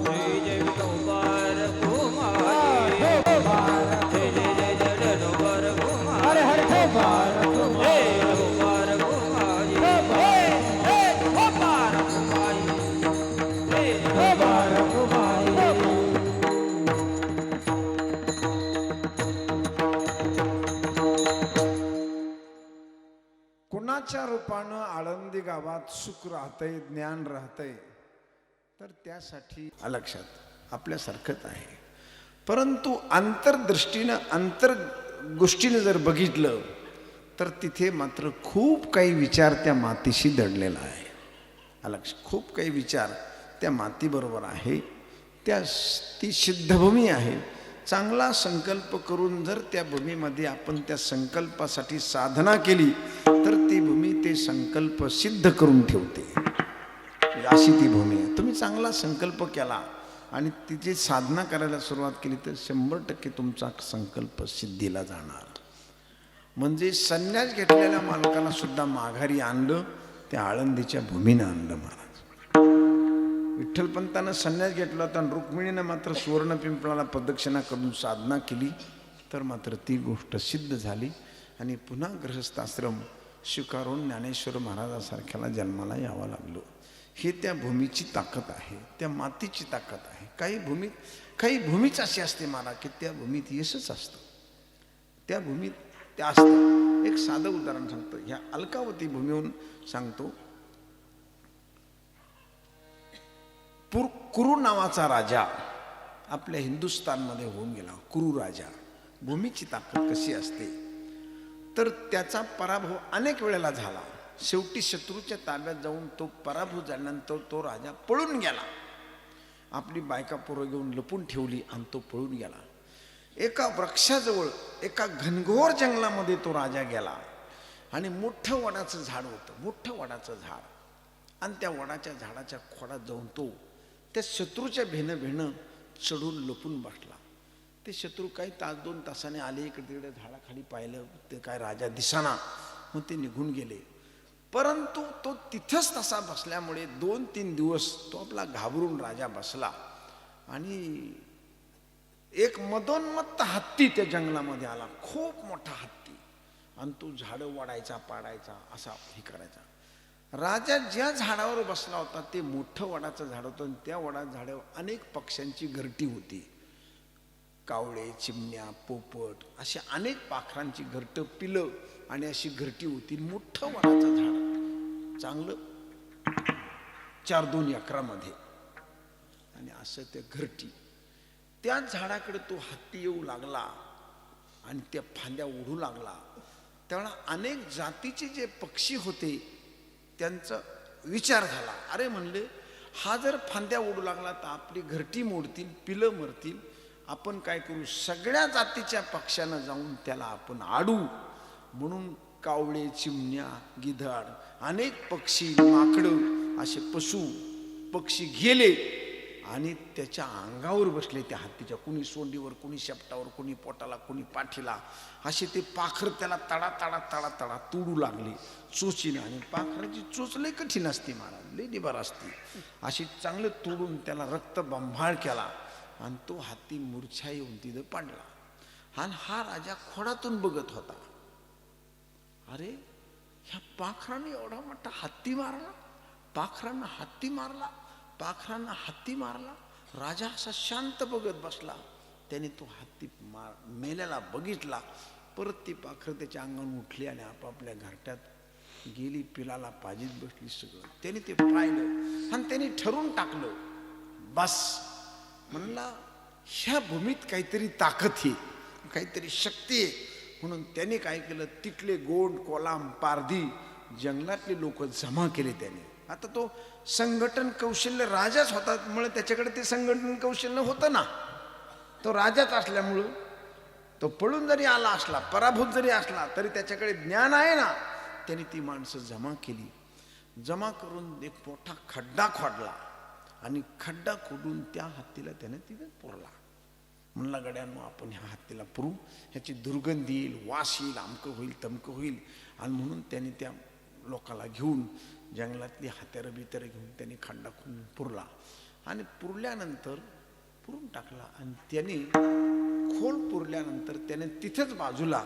जय जय विठोबार घुमाई, जय जय जय जय डोबर घुमाई, हरे हरे ठोबार जय डोबर घुमाई, जय डोबर घुमाई, जय ठोबार घुमाई. कुणाच्या रूपानं आळंदी गावात सुख राहतंय, ज्ञान राहतंय, तर त्यासाठी लक्षात आपल्यासारखंच आहे. परंतु अंतर्दृष्टीनं, अंतर गोष्टीनं जर बघितलं तर तिथे मात्र खूप काही विचार त्या मातीशी दडलेला आहे. लक्षात, खूप काही विचार त्या मातीबरोबर आहे. ती सिद्धभूमी आहे. चांगला संकल्प करून जर त्या भूमीमध्ये आपण त्या संकल्पासाठी साधना केली तर ती भूमी ते संकल्प सिद्ध करून ठेवते. अशी ती भूमी आहे. तुम्ही चांगला संकल्प केला आणि तिची साधना करायला सुरुवात केली तर 100% तुमचा संकल्प सिद्धीला जाणार. म्हणजे संन्यास घेतलेल्या मालकाला सुद्धा माघारी आणलं, त्या आळंदीच्या भूमीनं आणलं महाराज. विठ्ठलपंतानं संन्यास घेतला होता आणि रुक्मिणीनं मात्र सुवर्ण पिंपळाला प्रदक्षिणा करून साधना केली तर मात्र ती गोष्ट सिद्ध झाली आणि पुन्हा गृहस्थाश्रम स्वीकारून ज्ञानेश्वर महाराजासारख्याला जन्माला यावं लागलं. हे त्या भूमीची ताकद आहे, त्या मातीची ताकद आहे. काही भूमीच अशी असते महाराज की त्या भूमीत यशच असतं, त्या भूमीत ते असतं. एक साधं उदाहरण सांगतो, ह्या अलकावती भूमीहून सांगतो. कुरु नावाचा राजा आपल्या हिंदुस्थानमध्ये होऊन गेला. कुरु राजा. भूमीची ताकद कशी असते तर त्याचा पराभव अनेक वेळेला झाला. शेवटी शत्रूच्या ताब्यात जाऊन तो पराभूत झाल्यानंतर तो राजा पळून गेला. आपली बायका पोरं घेऊन लपून ठेवली आणि तो पळून गेला. एका वृक्षाजवळ एका घनघोर जंगलामध्ये तो राजा गेला आणि मोठं वडाचं झाड होतं, मोठं वडाचं झाड. आणि त्या वडाच्या झाडाच्या खोडात जाऊन तो त्या शत्रूच्या भेणं चढून लपून बसला. ते शत्रू काही तास 2 तासाने आले, इकडे तिकडे झाडाखाली पाहिलं, ते काय राजा दिसाना, मग ते निघून गेले. परंतु तो तिथंच तसा बसल्यामुळे 2-3 दिवस तो आपला घाबरून राजा बसला. आणि एक मदोन्मत्त हत्ती त्या जंगलामध्ये आला, खूप मोठा हत्ती, आणि तो झाडं वाढायचा, पाडायचा, असा हे करायचा. राजा ज्या झाडावर बसला होता ते मोठं वडाचं झाड होतं आणि त्या वडाच्या झाडावर अनेक पक्ष्यांची घरटी होती. कावळे, चिमण्या, पोपट अशी अनेक पाखरांची घरटं, पिलं आणि अशी घरटी होती. मोठं वडाचं झाड, चांगलं 4-2 एकरामध्ये. आणि असं त्या घरटी, त्या झाडाकडे तो हत्ती येऊ लागला आणि त्या फांद्या ओढू लागला. त्यावेळेला अनेक जातीचे जे पक्षी होते त्यांचा विचार झाला. अरे म्हणले, हा जर फांद्या ओढू लागला तर आपली घरटी मोडतील, पिलं मरतील. आपण काय करू, सगळ्या जातीच्या पक्ष्यांना जाऊन त्याला आपण आडू. म्हणून कावळे, चिमण्या, गिधाड, अनेक पक्षी, माकडं असे पशु पक्षी गेले आणि त्याच्या अंगावर बसले त्या हत्तीच्या. कुणी सोंडीवर, कुणी शेपटावर, कुणी पोटाला, कुणी पाठीला. असे ते पाखर त्याला तडा तडा तडा तडा तोडू लागले चोचीने. आणि पाखराची चोच लय कठीण असते महाराज, लय निबार असते. अशी चांगलं तोडून त्याला रक्त बंभाळ केला आणि तो हत्ती मूर्छा येऊन तिथं पडला. आणि हा राजा खोडातून बघत होता. अरे, ह्या पाखराने एवढा मोठा हत्ती मारला, पाखरांना हत्ती मारला, पाखरांना हत्ती मारला. राजा असा शांत बघत बसला. त्याने तो हत्ती मेल्याला बघितला. परत ती पाखर त्याच्या अंगावर उठली आणि आपापल्या घरट्यात गेली, पिलाला पाजीत बसली. सगळं त्याने ते पाहिलं आणि त्याने ठरवून टाकलं, बस म्हणला ह्या भूमीत काहीतरी ताकद आहे, काहीतरी शक्ती आहे. म्हणून त्याने काय केलं, तिथले गोंड, कोलाम, पारधी जंगलातले लोक जमा केले त्याने. आता तो संघटन कौशल्य राजाच होता, मुळे त्याच्याकडे ते संघटन कौशल्य होतं ना. तो राजाच असल्यामुळं तो पळून जरी आला असला, पराभूत जरी असला, तरी त्याच्याकडे ज्ञान आहे ना. त्याने ती माणसं जमा केली. जमा करून एक मोठा खड्डा खोदला आणि खड्डा खोदून त्या हत्तीला त्याने तिथे पुरला. म्हणला, गड्यांनो आपण ह्या हत्तीला पुरू, ह्याची दुर्गंधी येईल, वास येईल, अमकं होईल, तमकं होईल. आणि म्हणून त्याने त्या लोकाला घेऊन जंगलातली हात्यारं बित्यारं घेऊन त्याने खड्डा खोदून पुरला. आणि पुरल्यानंतर पुरून टाकला. आणि त्याने खोल पुरल्यानंतर त्याने तिथेच बाजूला,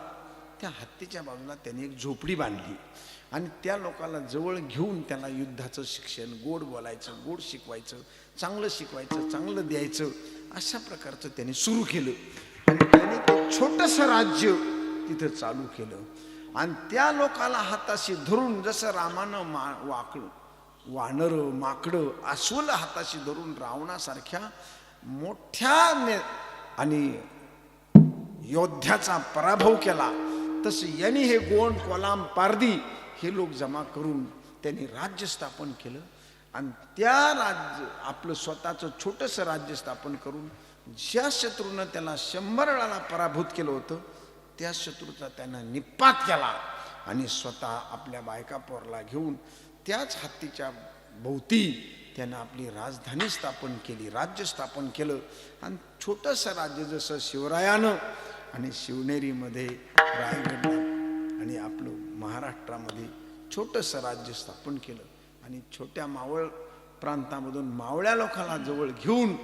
त्या हत्तीच्या बाजूला त्याने एक झोपडी बांधली. आणि त्या लोकाला जवळ घेऊन त्याला युद्धाचं शिक्षण, गोड बोलायचं, गोड शिकवायचं, चांगलं शिकवायचं, चांगलं द्यायचं, अशा प्रकारचं त्याने सुरू केलं. आणि त्याने ते छोटंसं राज्य तिथं चालू केलं. आणि त्या लोकाला हाताशी धरून, जसं रामानं वानरं, माकडं, अस्वल हाताशी धरून रावणासारख्या मोठ्या आणि योद्ध्याचा पराभव केला, तसं यांनी हे गोंड, कोलाम, पारधी हे लोक जमा करून त्यांनी राज्य स्थापन केलं. आणि त्या राज्य आपलं स्वतःचं छोटंसं राज्य स्थापन करून ज्या शत्रूनं त्याला 100 वेळाला पराभूत केलं होतं, त्या शत्रूचा त्यानं निपात केला. आणि स्वतः आपल्या बायका पोरला घेऊन त्याच हत्तीच्या भोवती त्यानं आपली राजधानी स्थापन केली, राज्य स्थापन केलं. आणि छोटंसं राज्य जसं शिवरायानं आणि शिवनेरीमध्ये, रायगडला आणि आपलं महाराष्ट्रामध्ये छोटंसं राज्य स्थापन केलं. आणि छोट्या मावळ प्रांतामधून मावळ्या लोकांना जवळ घेऊन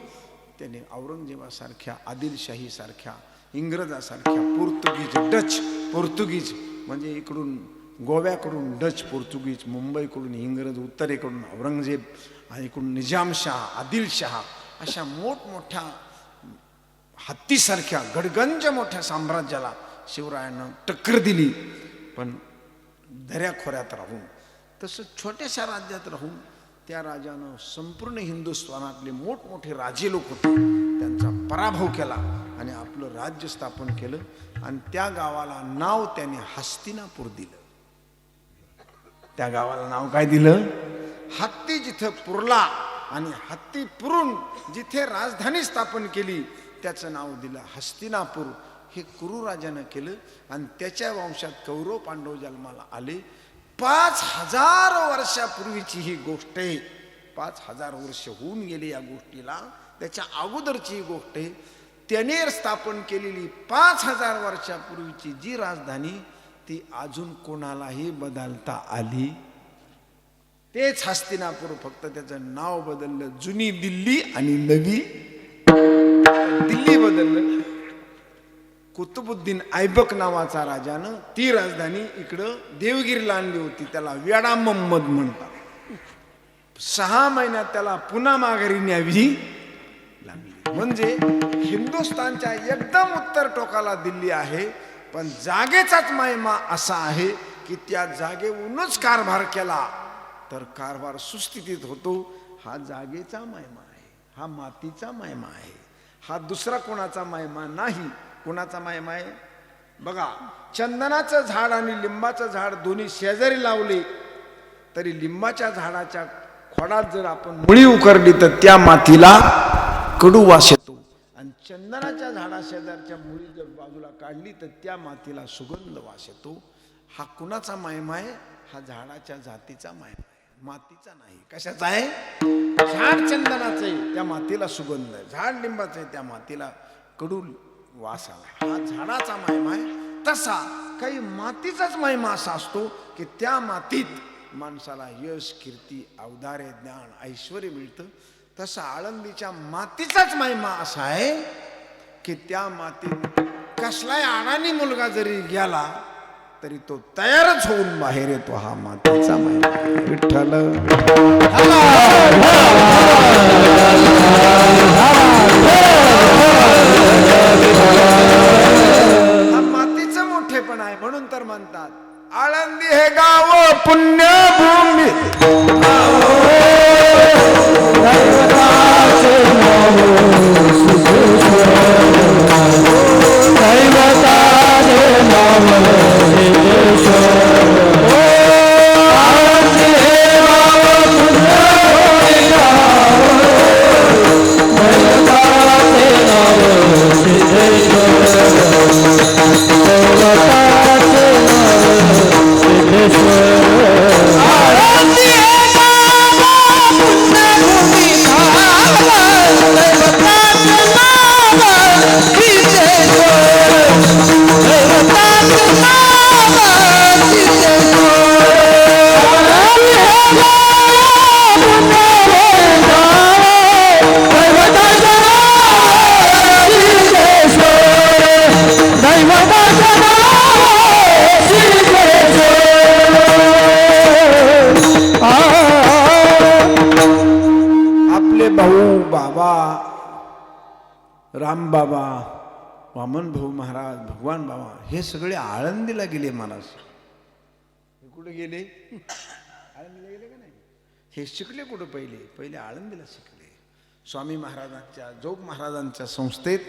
त्याने औरंगजेबासारख्या, आदिलशाहीसारख्या, इंग्रजासारख्या, डच पोर्तुगीज म्हणजे इकडून गोव्याकडून डच पोर्तुगीज, मुंबईकडून इंग्रज, उत्तरेकडून औरंगजेब आणि इकडून निजामशाह, आदिलशाह अशा मोठमोठ्या हत्तीसारख्या गडगंज मोठ्या साम्राज्याला शिवरायानं टक्कर दिली. पण दऱ्याखोऱ्यात राहून, तसं छोट्याशा राज्यात राहून त्या राजानं संपूर्ण हिंदुस्थानातले मोठमोठे राजे लोक होते त्यांचा पराभव केला आणि आपलं राज्य स्थापन केलं. आणि त्या गावाला नाव त्याने हस्तिनापूर दिलं. त्या गावाला नाव काय दिलं? हत्ती जिथं पुरला आणि हत्ती पुरून जिथे राजधानी स्थापन केली त्याचं नाव दिलं हस्तिनापूर. हे कुरु राजानं केलं. आणि त्याच्या वंशात कौरव पांडव जन्माला आले. 5000 वर्षापूर्वीची ही गोष्ट आहे. 5000 वर्ष होऊन गेली या गोष्टीला. त्याच्या अगोदरची ही गोष्ट आहे. त्याने स्थापन केलेली 5000 वर्षापूर्वीची जी राजधानी ती अजून कोणालाही बदलता आली. तेच हस्तिनापूर, फक्त त्याचं नाव बदललं. जुनी दिल्ली आणि नवी दिल्ली बदललं. कुतुबुद्दीन ऐबक नावाचा राजानं ती राजधानी इकडं देवगिरीला आणली होती. त्याला वेडा मोहम्मद म्हणतात. 6 महिन्यात त्याला पुन्हा माघारी न्यावी लागली. म्हणजे हिंदुस्थानच्या एकदम उत्तर टोकाला दिल्ली आहे, पण जागेचाच महिमा असा आहे की त्या जागेहूनच कारभार केला तर कारभार सुस्थितीत होतो. हा जागेचा महिमा आहे, हा मातीचा महिमा आहे, हा दुसरा कोणाचा महिमा नाही. कोणाचा महिमा आहे बघा, चंदनाचं झाड आणि लिंबाचं झाड दोन्ही शेजारी लावले तरी लिंबाच्या झाडाच्या खोडात जर आपण मुळी उकरली तर त्या मातीला कडू वास येतो, आणि चंदनाच्या झाडा शेजारच्या मुळी जर बाजूला काढली तर त्या मातीला सुगंध वास येतो. हा कुणाचा महिमा आहे? हा झाडाच्या जातीचा महिमा आहे, मातीचा नाही. कशाचा आहे? झाड चंदनाचं आहे, त्या मातीला सुगंध आहे. झाड लिंबाचं आहे, त्या मातीला कडू वास आला. हा झाडाचा महिमा आहे. तसा काही मातीचाच महिमा असा असतो की त्या मातीत माणसाला यश, कीर्ती, औदार्य, ज्ञान, ऐश्वर मिळतं. तसा आळंदीच्या मातीचाच महिमा असा आहे की त्या मातीत कसलाही अडाणी मुलगा जरी गेला तरी तो तयारच होऊन बाहेर येतो. हा मातीचा महिमा आहे. विठ्ठल हा मातीचं मोठेपण आहे. म्हणून तर म्हणतात आळंदी हे गाव पुण्यभूमी, राम बाबा, वामन भाऊ महाराज, भगवान बाबा हे सगळे आळंदीला गेले महाराज. हे कुठे गेले? आळंदीला गेले का नाही? हे शिकले कुठं? पहिले आळंदीला शिकले. स्वामी महाराजांच्या, जोग महाराजांच्या संस्थेत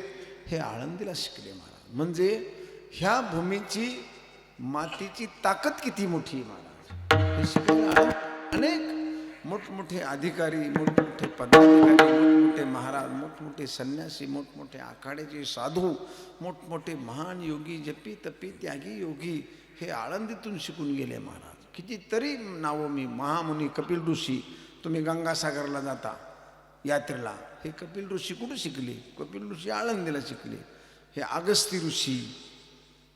हे आळंदीला शिकले महाराज. म्हणजे ह्या भूमीची मातीची ताकद किती मोठी आहे महाराज. हे शिकले अनेक मोठमोठे अधिकारी, मोठमोठे पदाधिकारी, मोठमोठे महाराज, मोठमोठे संन्यासी, मोठमोठे आखाड्याचे साधू, मोठमोठे महान योगी, जपी तपी त्यागी योगी हे आळंदीतून शिकून गेले महाराज. कितीतरी नावं मी, महामुनी कपिल ऋषी, तुम्ही गंगासागरला जाता यात्रेला, हे कपिल ऋषी कुठं शिकले? कपिल ऋषी आळंदीला शिकले. हे अगस्ती ऋषी,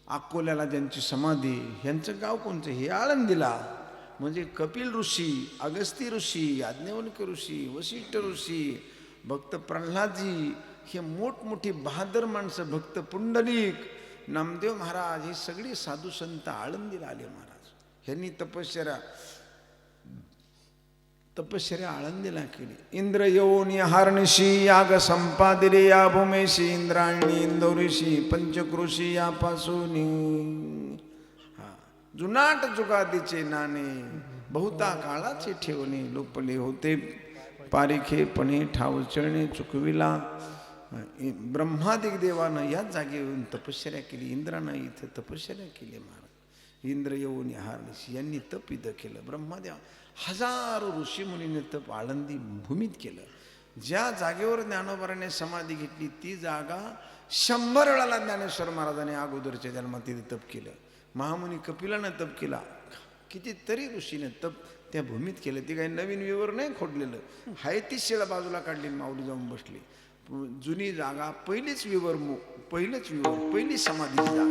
अकोल्याला ज्यांची समाधी, ह्यांचं गाव कोणतं? हे आळंदीला. म्हणजे कपिल ऋषी, अगस्ती ऋषी, याज्ञवल्क्य ऋषी, वशिष्ठ ऋषी, भक्त प्रल्हादजी, हे मोठमोठी बहादर माणसं, भक्त पुंडलिक, नामदेव महाराज, हे सगळे साधू संत आळंदीला आले महाराज. ह्यांनी तपश्चर्या आळंदीला केली. इंद्र येऊन हारणशी याग संपादिले या भूमेशी, इंद्राणी इंदोरीशी पंचक्रोशी यापासून. जुनाट जुगादीचे नाणे बहुता काळाचे ठेवणे, लोपले होते पारिखेपणे ठाव चळणे चुकविला. ब्रह्मादिक देवानं याच जागेवरून तपश्चर्या केली. इंद्रानं इथं तपश्चर्या केली महाराज. इंद्र येऊन हारणशी यांनी तप इथं केलं. ब्रह्मादेव हजारो ऋषीमुनीने तप आळंदी भूमीत केलं. ज्या जागेवर ज्ञानोबाराने समाधी घेतली ती जागा 100 वेळाला ज्ञानेश्वर महाराजांनी अगोदरच्या जन्मात तिथे तप केलं. महामुनी कपिलानं तप केला. कितीतरी ऋषीने तप त्या भूमीत केलं. ते काही नवीन विवर नाही खोडलेलं, हाय ती शिळा बाजूला काढली, माऊली जाऊन बसली. जुनी जागा, पहिलीच विवर, पहिली समाधीची जागा,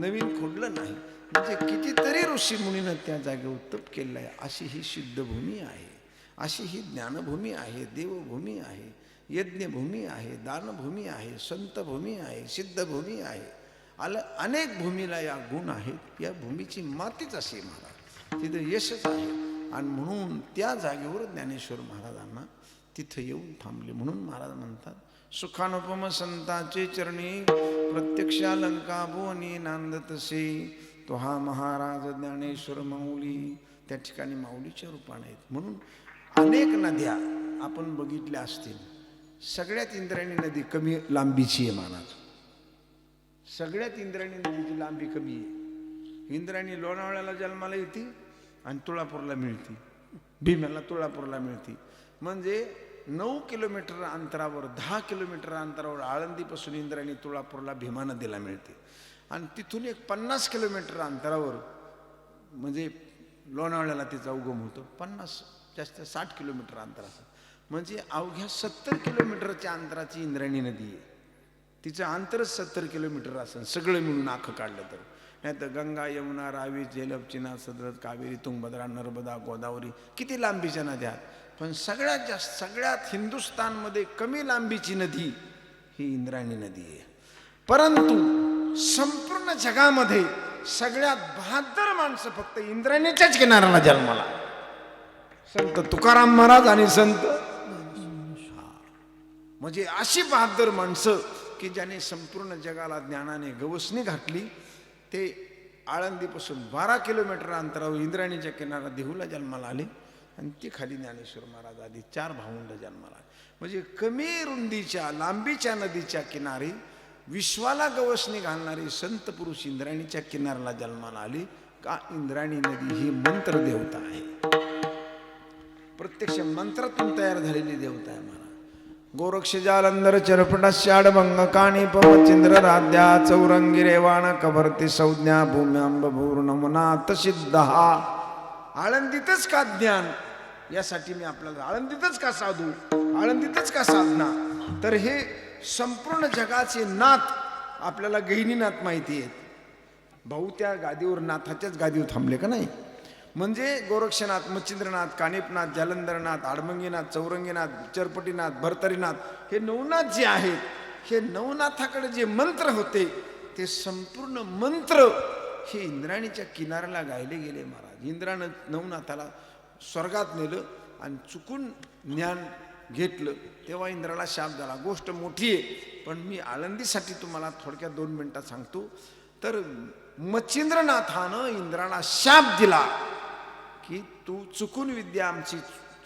नवीन खोडलं नाही. म्हणजे कितीतरी ऋषी मुनीनं त्या जागेवर तप केलेलं आहे. अशी ही सिद्धभूमी आहे, अशी ही ज्ञानभूमी आहे, देवभूमी आहे, यज्ञभूमी आहे, दानभूमी आहे, संतभूमी आहे, सिद्धभूमी आहे. अनेक भूमीला या गुण आहेत. या भूमीची मातीच असे महाराज, तिथं यशच आहे. आणि म्हणून त्या जागेवर ज्ञानेश्वर महाराजांना तिथं येऊन थांबले. म्हणून महाराज म्हणतात सुखानुपम संताचे चरणी प्रत्यक्ष लंका भुवनी नांदतसे तो हा महाराज ज्ञानेश्वर माऊली. त्या ठिकाणी माऊलीच्या रूपाने आहेत. म्हणून अनेक नद्या आपण बघितल्या असतील. सगळ्यात इंद्रायणी नदी कमी लांबीची आहे महाराज. सगळ्यात इंद्रायणी नदीची लांबी कमी आहे. इंद्रायणी लोणावळ्याला जन्माला येते आणि तुळापूरला मिळते. भीमेला तुळापूरला मिळते. म्हणजे 9 किलोमीटर अंतरावर 10 किलोमीटर अंतरावर आळंदीपासून इंद्रायणी तुळापूरला भीमा नदीला मिळते. आणि तिथून एक 50 किलोमीटर अंतरावर म्हणजे लोणावळ्याला तिचा उगम होतो. 50 जास्त 60 किलोमीटर अंतराचं म्हणजे अवघ्या 70 किलोमीटरच्या अंतराची इंद्रायणी नदी आहे. तिचं अंतरच 70 किलोमीटर असेल सगळं मिळून आखं काढलं तर. नाही तर गंगा यमुना रावी झेलम चिनाब सतलज कावेरी तुंगभद्रा नर्मदा गोदावरी किती लांबीच्या नद्या. पण सगळ्यात जास्त सगळ्यात हिंदुस्थानमध्ये कमी लांबीची नदी ही इंद्रायणी नदी आहे. परंतु संपूर्ण जगामध्ये सगळ्यात बहादर माणसं फक्त इंद्रायणीच्याच किनाऱ्याला जन्माला. संत तुकाराम महाराज आणि संत म्हणजे अशी बहादर माणसं की ज्याने संपूर्ण जगाला ज्ञानाने गवसणी घातली. ते आळंदीपासून 12 किलोमीटर अंतरावर इंद्रायणीच्या किनारा देहूला जन्माला आले आणि ते खाली ज्ञानेश्वर महाराज आधी 4 भावंड जन्माला आले. म्हणजे कमी रुंदीच्या लांबीच्या नदीच्या किनारी विश्वाला गवसणी घालणारी संत पुरुष इंद्रायणीच्या किनाऱ्याला जन्माला आले. का इंद्रायणी नदी ही मंत्र देवता आहे. प्रत्यक्ष मंत्रातून तयार झालेली देवता आहे महाराज. गोरक्ष जालंधर चरपटाश्याड भंग काणी पवचिंद्र राध्या चौरंगी रेवाण कभरती संज्ञा भूम्यांब भूर्णमनात सिद्धा. आळंदीतच का ज्ञान यासाठी मी आपल्याला आळंदीतच का साधू आळंदीतच का साधना. तर हे संपूर्ण जगाचे नाथ आपल्याला गहिनीनाथ माहिती आहेत. भाऊ त्या गादीवर नाथाच्याच गादीवर थांबले का नाही. म्हणजे गोरक्षनाथ मच्छिंद्रनाथ कानिपनाथ जालंधरनाथ आडमंगीनाथ चौरंगीनाथ चरपटीनाथ भरतरीनाथ हे नवनाथ जे आहेत हे नवनाथाकडे जे मंत्र होते ते संपूर्ण मंत्र हे इंद्रायणीच्या किनाऱ्याला गायले गेले महाराज. इंद्रानं नवनाथाला स्वर्गात नेलं आणि चुकून ज्ञान घेतलं तेव्हा इंद्राला शाप झाला. गोष्ट मोठी आहे पण मी आळंदीसाठी तुम्हाला थोडक्यात 2 मिनिटात सांगतो. तर मच्छिंद्रनाथानं इंद्राला शाप दिला की तू चुकून विद्या आमची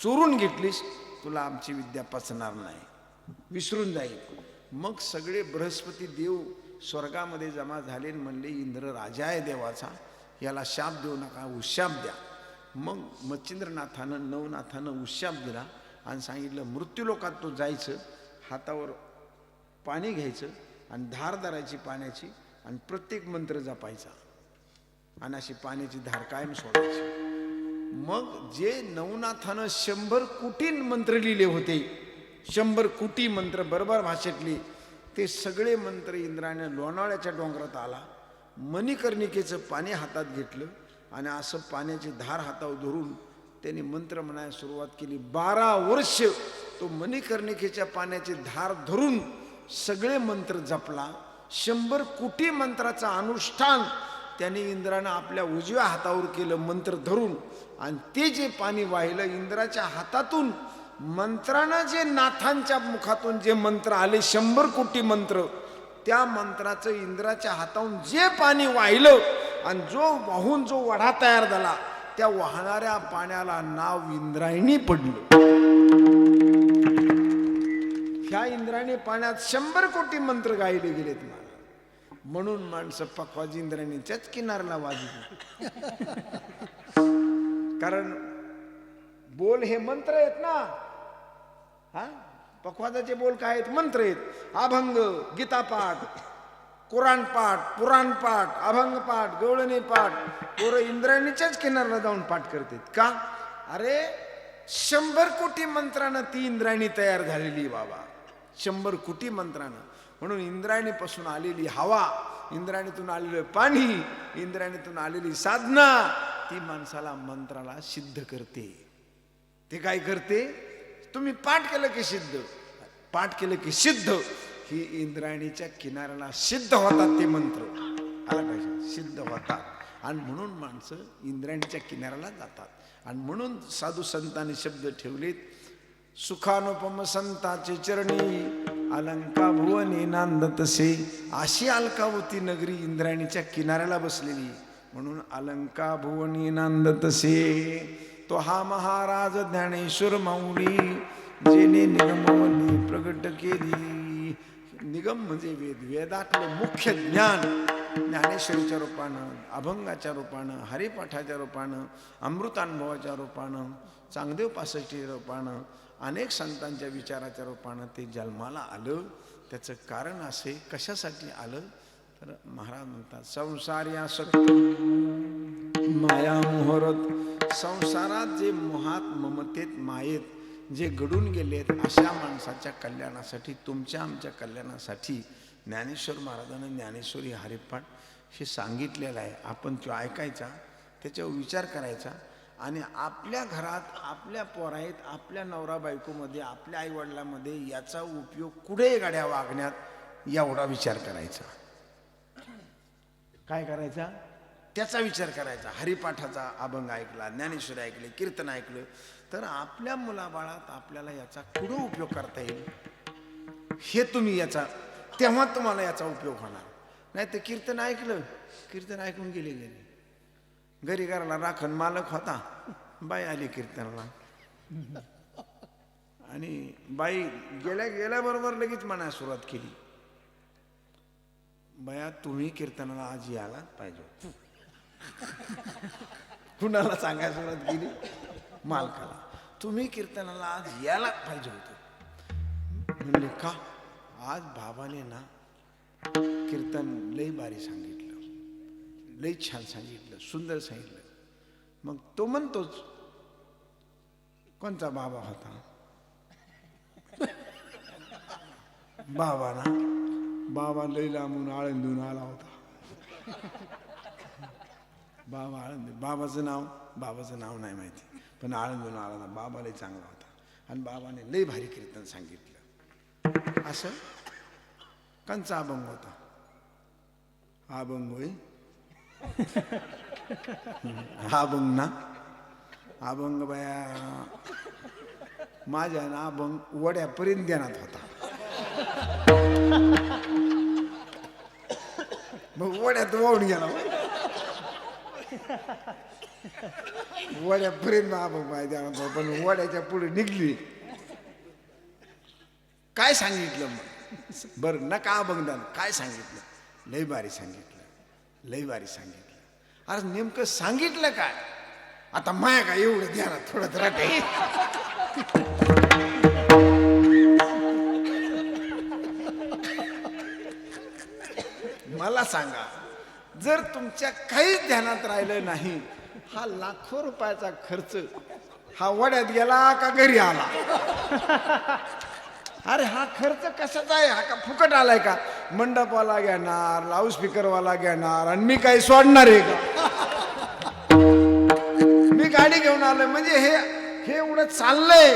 चोरून घेतलीस तुला आमची विद्या पचणार नाही विसरून जाईल. मग सगळे बृहस्पती देव स्वर्गामध्ये जमा झाले म्हणले इंद्र राजा आहे देवाचा याला शाप देऊ नका उशाप द्या. मग मच्छिंद्रनाथानं नवनाथानं उशाप दिला आणि सांगितलं मृत्यूलोकात तो जायचं हातावर पाणी घ्यायचं आणि धार धरायची पाण्याची आणि प्रत्येक मंत्र जपायचा आणि अशी पाण्याची धार कायम सोडायची. मग जे नवनाथानं 100 कोटी मंत्र लिहिले होते 100 कोटी मंत्र बरोबर भाषेतले ते सगळे मंत्र इंद्राने लोणावळ्याच्या डोंगरात आला. मणिकर्णिकेचं पाणी हातात घेतलं आणि असं पाण्याची धार हातावर धरून त्यांनी मंत्र म्हणायला सुरुवात केली. 12 वर्ष तो मणिकर्णिकेच्या पाण्याची धार धरून सगळे मंत्र जपला. 100 कोटी मंत्राचा अनुष्ठान त्याने इंद्रानं आपल्या उजव्या हातावर केलं मंत्र धरून आणि ते जे पाणी वाहिलं इंद्राच्या हातातून मंत्रानं जे नाथांच्या मुखातून जे मंत्र आले 100 कोटी मंत्र त्या मंत्राचं इंद्राच्या हातातून जे पाणी वाहिलं आणि जो वाहून जो वढा तयार झाला त्या वाहणाऱ्या पाण्याला नाव इंद्रायणी पडलं. ह्या इंद्रायणी पाण्यात 100 कोटी मंत्र गायले गेलेत महाराज. म्हणून माणसं पखवाजी इंद्रायणीच्याच किनाऱ्याला वाजली. कारण बोल हे मंत्र आहेत ना. हा पखवाजाचे बोल काय आहेत मंत्र आहेत. अभंग गीतापाठ कुराण पाठ पुराण पाठ अभंग पाठ गवळणी पाठ पोरं इंद्रायणीच्याच किनाऱ्याला जाऊन पाठ करतात का. अरे 100 कोटी मंत्रानं ती इंद्रायणी तयार झालेली बाबा 100 कोटी मंत्रानं. म्हणून इंद्रायणीपासून आलेली हवा इंद्रायणीतून आलेलं पाणी इंद्रायणीतून आलेली साधना ती माणसाला मंत्राला सिद्ध करते. ते काय करते तुम्ही पाठ केलं की सिद्ध पाठ केलं की सिद्ध ही इंद्रायणीच्या किनाऱ्याला सिद्ध होतात ते मंत्र आला पाहिजे सिद्ध होतात. आणि म्हणून माणसं इंद्रायणीच्या किनाऱ्याला जातात. आणि म्हणून साधू संतांनी शब्द ठेवलेत सुखानुपम संताचे चरणी अलंका भुवनी नांदतसे, अशी अलकावती नगरी इंद्रायणीच्या किनाऱ्याला बसलेली, म्हणून अलंका भुवनी नांदतसे. तो हा महाराज ज्ञानेश्वर माऊली, जेने निगमवली प्रगट केली. निगम म्हणजे वेद, वेदातलं मुख्य ज्ञान ज्ञानेश्वरीच्या रूपानं, अभंगाच्या रूपानं, हरिपाठाच्या रूपानं, अमृतानुभवाच्या रूपानं, चांगदेव पासष्टीच्या रूपानं, अनेक संतांच्या विचाराच्या रूपानं ते जन्माला आलं. त्याचं कारण असे, कशासाठी आलं तर महाराज म्हणतात, संसारी आसक्त माया मोहरत. संसारात जे मोहात ममतेत मायेत जे घडून गेलेत, अशा माणसाच्या कल्याणासाठी, तुमच्या आमच्या कल्याणासाठी ज्ञानेश्वर महाराजांनी ज्ञानेश्वरी हरिपाठ हे सांगितलेलं आहे. आपण तो ऐकायचा, त्याच्यावर विचार करायचा आणि आपल्या घरात, आपल्या पोराईत, आपल्या नवरा बायकोमध्ये, आपल्या आईवडिलांमध्ये याचा उपयोग कुठे गाड्या वागण्यात एवढा विचार करायचा. काय करायचा? त्याचा विचार करायचा. हरिपाठाचा अभंग ऐकला, ज्ञानेश्वरी ऐकले, कीर्तन ऐकलं, तर आपल्या मुलाबाळात आपल्याला याचा कुठं उपयोग करता येईल हे तुम्ही याचा, तेव्हा तुम्हाला याचा उपयोग होणार. नाही तर कीर्तन ऐकलं, कीर्तन ऐकून गेले, घरी घराला राखण मालक होता, बाई आली कीर्तनाला आणि बाई गेल्याबरोबर लगेच म्हणायला सुरुवात केली, बया तुम्ही कीर्तनाला आज यायला पाहिजे. कुणाला सांगायला सुरुवात केली? मालकाला. तुम्ही कीर्तनाला आज यायला पाहिजे होतं. म्हणले का? आज बाबाने ना कीर्तन लई भारी सांगितलं, लई छान सांगितलं, सुंदर सांगितलं. मग तो म्हणतोच, कोणता बाबा होता? बाबा ना, बाबा लई लांबून आळंदून आला होता. बाबा आळंदी, बाबाचं नाव नाही माहिती, पण आळंदून आला ना, बाबा लई चांगला होता आणि बाबाने लई भारी कीर्तन सांगितलं. असं कंचा अभंग होता. अभंग होय, अभंग ना, अभंग बाया माझ्या ना अभंग वड्यापर्यंत देण्यात होता. मग वड्यात वाहून गेला, वड्यापर्यंत अभंग माहिती होता, पण वड्याच्या पुढे निघली. काय सांगितलं मग? बरं नका अभंग द्या, काय सांगितलं? लई भारी सांगितलं, लई भारी सांगितलं. अरे नेमकं सांगितलं काय? आता माया काय एवढं द्या ना, थोडं राहते. मला सांगा, जर तुमच्या काहीच ध्यानात राहिलं नाही, हा लाखो रुपयाचा खर्च हा वड्यात गेला का घरी आला? अरे हा खर्च कशाचा आहे? हा का फुकट आलाय का? मंडपवाला घेणार, लाऊडस्पीकरवाला घेणार आणि मी काही सोडणार आहे का? मी गाडी घेऊन आलोय म्हणजे हे एवढं चाललंय.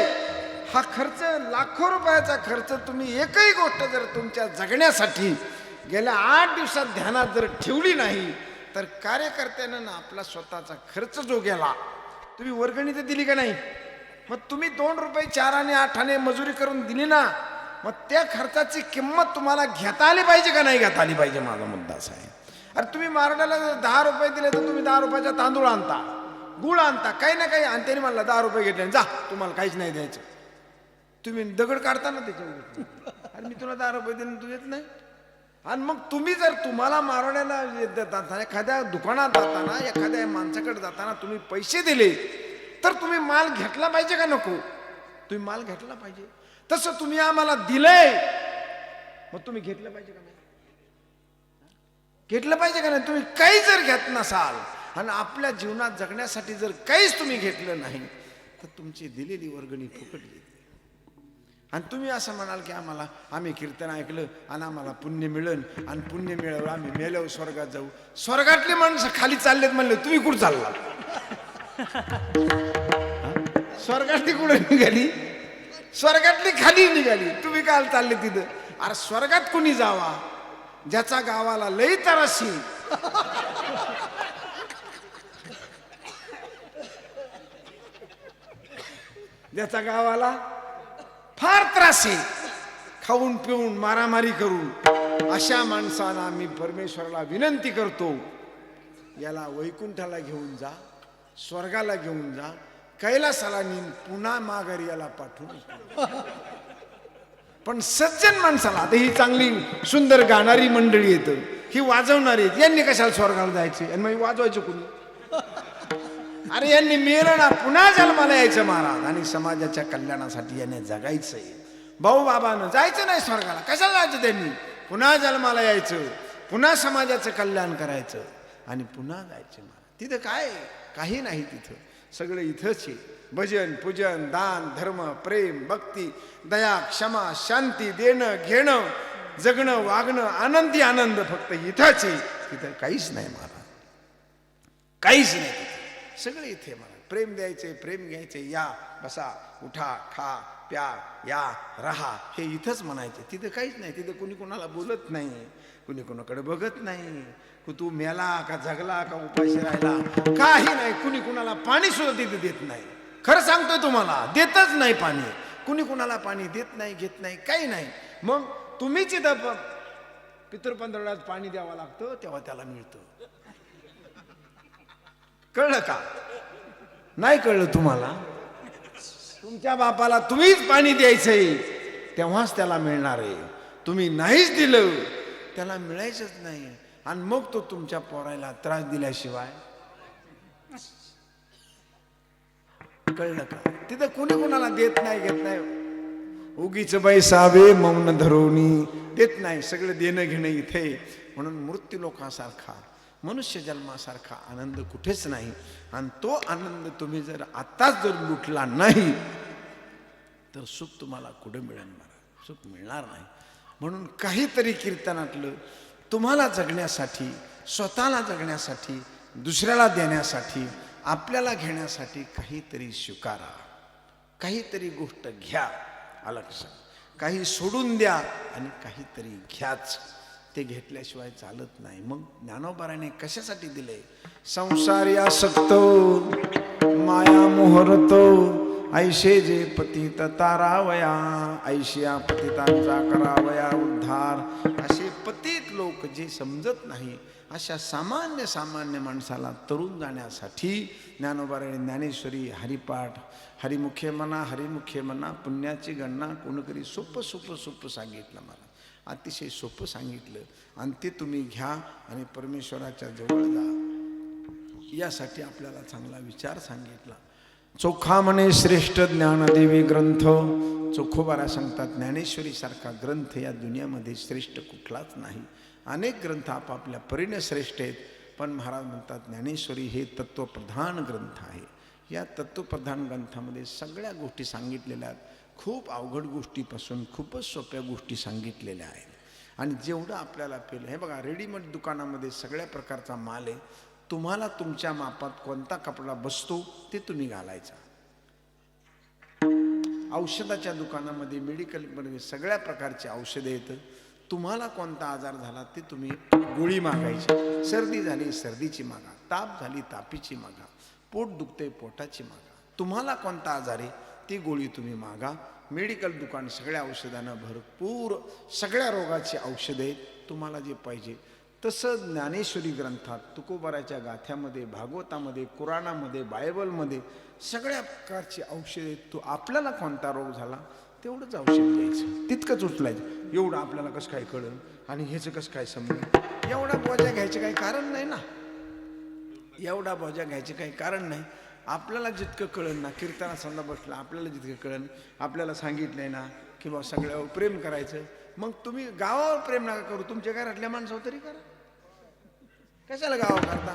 हा खर्च लाखो रुपयाचा खर्च तुम्ही एकही गोष्ट जर तुमच्या जगण्यासाठी गेल्या 8 दिवसात ध्यानात जर ठेवली नाही, तर कार्यकर्त्यानं ना आपला स्वतःचा खर्च जो गेला, तुम्ही वर्गणी तर दिली का नाही? मग तुम्ही 2 रुपये 4 आणि 8 आणे मजुरी करून दिली ना, मग त्या खर्चाची किंमत तुम्हाला घेता आली पाहिजे का नाही घेता आली पाहिजे? माझा मुद्दा असा आहे. अरे तुम्ही मारण्याला जर 10 रुपये दिले तर तुम्ही 10 रुपयाचा तांदूळ आणता, गुळ आणता, काही ना काही, आणि त्याने म्हणला 10 रुपये घेतले, जा तुम्हाला काहीच नाही द्यायचं. तुम्ही दगड काढता ना त्याच्यावर, अरे मी तुला 10 रुपये दिले तू येत नाही. आणि मग तुम्ही जर तुम्हाला मारण्याला जाताना, एखाद्या दुकानात जाताना, एखाद्या माणसाकडे जाताना तुम्ही पैसे दिले, तर तुम्ही माल घेतला पाहिजे का नको? तुम्ही माल घेतला पाहिजे. तसं तुम्ही आम्हाला दिलंय, मग तुम्ही घेतलं पाहिजे का नाही? घेतलं पाहिजे का नाही? तुम्ही काही जर घेत नसाल आणि आपल्या जीवनात जगण्यासाठी जर काहीच तुम्ही घेतलं नाही, तर तुमची दिलेली वर्गणी फुकट गेली. आणि तुम्ही असं म्हणाल की आम्ही कीर्तन ऐकलं आणि आम्हाला पुण्य मिळेल, आणि पुण्य मिळवलं आम्ही मेल्यावर स्वर्गात जाऊ. स्वर्गातली माणसं खाली चाललेत म्हणले, तुम्ही कुठं चालला? स्वर्गातली कुठे निघाली? स्वर्गातली खाली निघाली, तुम्ही काय चालले तिथं? अरे स्वर्गात कुणी जावा? ज्याचा गावाला लई तराशी, ज्याचा गावाला फार त्रास आहे, खाऊन पिऊन मारामारी करून अशा माणसांना मी परमेश्वराला विनंती करतो, याला वैकुंठाला घेऊन जा, स्वर्गाला घेऊन जा, कैलासाला नेऊन पुन्हा माघारी याला पाठवून. पण सज्जन माणसाला, आता ही चांगली सुंदर गाणारी मंडळी येतं, ही वाजवणारी आहेत, यांनी कशाला स्वर्गाला जायचे आणि मग वाजवायचं कुणी? अरे यांनी मेलं ना, पुन्हा जन्माला यायचं महाराज, आणि समाजाच्या कल्याणासाठी याने जगायचंय. भाऊ बाबानं जायचं नाही स्वर्गाला, कशाला जायचं त्यांनी? पुन्हा जन्माला यायचं, पुन्हा समाजाचं कल्याण करायचं आणि पुन्हा जायचं महाराज. तिथं काय? काही नाही तिथं, सगळं इथंच आहे. भजन, पूजन, दान, धर्म, प्रेम, भक्ती, दया, क्षमा, शांती, देणं घेणं, जगणं वागणं, आनंदी आनंद फक्त इथंच आहे. तिथं काहीच नाही महाराज, काहीच नाही तिथं, सगळं इथे महाराज. प्रेम द्यायचे, प्रेम घ्यायचे, या बसा उठा खा प्या या राहा, हे इथंच म्हणायचे. तिथं काहीच नाही. तिथं कुणी कुणाला बोलत नाही, कुणी कुणाकडे बघत नाही, तू मेला का जगला का उपाशी राहिला, काही नाही. कुणी कुणाला पाणी सुद्धा तिथे देत नाही. खरं सांगतोय तुम्हाला, देतच नाही पाणी. कुणी कुणाला पाणी देत नाही, घेत नाही, काही नाही. मग तुम्हीच इथं पितृपंधरवड्यात पाणी द्यावं लागतं, तेव्हा त्याला मिळतं. कळलं का? नाही कळलं तुम्हाला? तुमच्या बापाला तुम्हीच पाणी द्यायचंय, तेव्हाच त्याला मिळणार आहे. तुम्ही नाहीच दिलं, त्याला मिळायचंच नाही. आणि मग तो तुमच्या पोराला त्रास दिल्याशिवाय, कळलं का? तिथं कुणी कुणाला देत नाही, घेत नाही. उगीच बैसावे मौन धरवणी देत नाही. सगळं देणं घेणं इथे. म्हणून मृत्यू लोकांसारखा, मनुष्य जन्मासारखा आनंद कुठेच नाही. आणि तो आनंद तुम्ही जर आताच जर लुटला नाही तर सुख तुम्हाला कुठे मिळणार? सुख मिळणार नाही. म्हणून काहीतरी कीर्तनातलं तुम्हाला जगण्यासाठी, स्वतःला जगण्यासाठी, दुसऱ्याला देण्यासाठी, आपल्याला घेण्यासाठी काहीतरी स्वीकारा, काहीतरी गोष्ट घ्या. अलक्ष काही सोडून द्या आणि काहीतरी घ्याच. ते घेतल्याशिवाय चालत नाही. मग ज्ञानोबाराने कशासाठी दिले? संसारी आसक्त माया मोहरतो, ऐशे जे पतित तारावया, ऐशिया पतितांचा करावया उद्धार. असे पतित लोक जे समजत नाही, अशा सामान्य माणसाला तरुण जाण्यासाठी ज्ञानोबाराने ज्ञानेश्वरी, हरिपाठ, हरिमुखे म्हणा, पुण्याची गणना कोणीतरी सोपं सांगितलं. मला अतिशय सोपं सांगितलं आणि ते तुम्ही घ्या आणि परमेश्वराच्या जवळ जा. यासाठी आपल्याला चांगला विचार सांगितला. चोखा म्हणे श्रेष्ठ ज्ञानदेवी ग्रंथ. चोखोबारा सांगतात, ज्ञानेश्वरी सारखा ग्रंथ या दुनियामध्ये श्रेष्ठ कुठलाच नाही. अनेक ग्रंथ आपापल्या परीने श्रेष्ठ आहेत, पण महाराज म्हणतात ज्ञानेश्वरी हे तत्वप्रधान ग्रंथ आहे. या तत्वप्रधान ग्रंथामध्ये सगळ्या गोष्टी सांगितलेल्या आहेत. खूप अवघड गोष्टीपासून खूपच सोप्या गोष्टी सांगितलेल्या आहेत. आणि जेवढं आपल्याला पेलं, हे बघा रेडीमेड दुकानामध्ये सगळ्या प्रकारचा माल आहे. तुम्हाला तुमच्या मापात कोणता कपडा बसतो ते तुम्ही घालायचा. औषधाच्या दुकानामध्ये, मेडिकलमध्ये सगळ्या प्रकारचे औषधं येतं. तुम्हाला कोणता आजार झाला ते तुम्ही गोळी मागायची. सर्दी झाली सर्दीची मागा, ताप झाली तापीची मागा, पोट दुखते पोटाची मागा. तुम्हाला कोणता आजार आहे ती गोळी तुम्ही मागा. मेडिकल दुकान सगळ्या औषधांना भरपूर सगळ्या रोगाची औषधं आहेत. तुम्हाला जे पाहिजे तसं ज्ञानेश्वरी ग्रंथात, तुकोबाराच्या गाथ्यामध्ये, भागवतामध्ये, कुराणामध्ये, बायबलमध्ये सगळ्या प्रकारची औषधं आहेत. तो आपल्याला कोणता रोग झाला तेवढंच औषध घ्यायचं, तितकंच उचलायचं. एवढं आपल्याला कसं काय कळलं आणि ह्याचं कसं काय समजेल? एवढा बोजा घ्यायचं काही कारण नाही ना. एवढा बोजा घ्यायचं काही कारण नाही. आपल्याला जितकं कळलं ना, कीर्तनात समजा बसला, आपल्याला जितकं कळलं, आपल्याला सांगितलंय ना की बा सगळ्यावर प्रेम करायचं. मग तुम्ही गावावर प्रेम नका करू, तुमच्या घरातल्या माणसावर तरी करा. कशाला गावावर करता?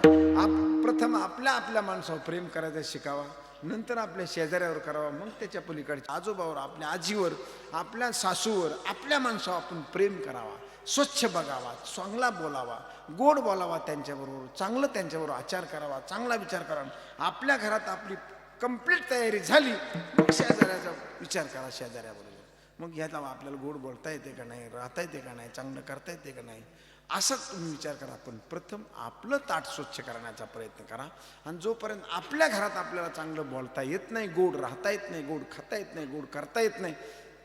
प्रथम आपल्या माणसावर प्रेम करायचं शिकावा, नंतर आपल्या शेजाऱ्यावर करावा, मग त्याच्या पलीकडच्या आजोबावर, आपल्या आजीवर, आपल्या सासूवर, आपल्या माणसावर आपण प्रेम करावा. स्वच्छ बघावा, चांगला बोलावा, गोड बोलावा त्यांच्याबरोबर, चांगलं त्यांच्याबरोबर आचार करावा, चांगला विचार करावा. आपल्या घरात आपली कंप्लीट तयारी झाली, मग शेजाऱ्याचा विचार करा शेजाऱ्याबरोबर. मग ह्याचा आपल्याला गोड बोलता येते का नाही, राहता येते का नाही, चांगलं करता येते का नाही, असाच तुम्ही विचार करा. पण प्रथम आपलं ताट स्वच्छ करण्याचा प्रयत्न करा. आणि जोपर्यंत आपल्या घरात आपल्याला चांगलं बोलता येत नाही, गोड राहता येत नाही, गोड खाता येत नाही, गोड करता येत नाही,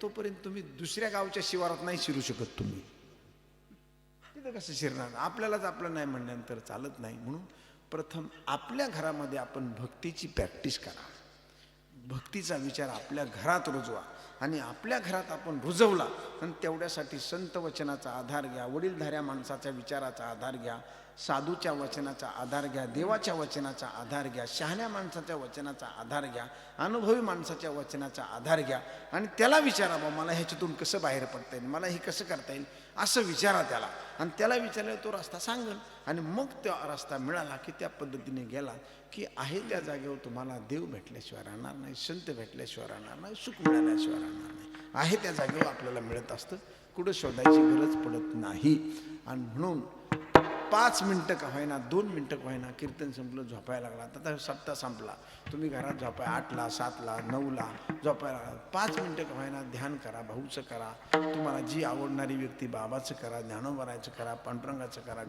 तोपर्यंत तुम्ही दुसऱ्या गावच्या शिवारात नाही शिरू शकत. तुम्ही तिथं कसं शिरणार? आपल्यालाच आपलं नाही म्हणल्यानंतर चालत नाही. म्हणून प्रथम आपल्या घरामध्ये आपण भक्तीची प्रॅक्टिस करा. भक्तीचा विचार आपल्या घरात रुजवा आणि आपल्या घरात आपण रुजवला आणि तेवढ्यासाठी संत वचनाचा आधार घ्या, वडीलधाऱ्या माणसाच्या विचाराचा आधार घ्या, साधूच्या वचनाचा आधार घ्या, देवाच्या वचनाचा आधार घ्या, शहाण्या माणसाच्या वचनाचा आधार घ्या, अनुभवी माणसाच्या वचनाचा आधार घ्या आणि त्याला विचारा, बा मला ह्याच्यातून कसं बाहेर पडता येईल, मला हे कसं करता येईल, असं विचारा त्याला. आणि त्याला विचारल्यावर तो रस्ता सांगेल आणि मग तो रस्ता मिळाला की त्या पद्धतीने गेला की आहे त्या जागेवर तुम्हाला देव भेटल्याशिवाय राहणार नाही, संत भेटल्याशिवाय राहणार नाही, सुख मिळाल्याशिवाय राहणार नाही. आहे त्या जागेवर आपल्याला मिळत असतं, कुठं शोधायची गरज पडत नाही. आणि म्हणून 5 मिनटं का होईना, 2 मिनटं का होईना, कीर्तन संपलं, झोपायला लागला. आता सप्ताह संपला, तुम्ही घरात झोपाय 8ला 7ला 9ला झोपायला लागला. 5 मिनटं का होईना ध्यान करा, भाऊचं करा, तुम्हाला जी आवडणारी व्यक्ती बाबाचं करा, ज्ञानोबरायचं करा, पांडुरंगाचं करा,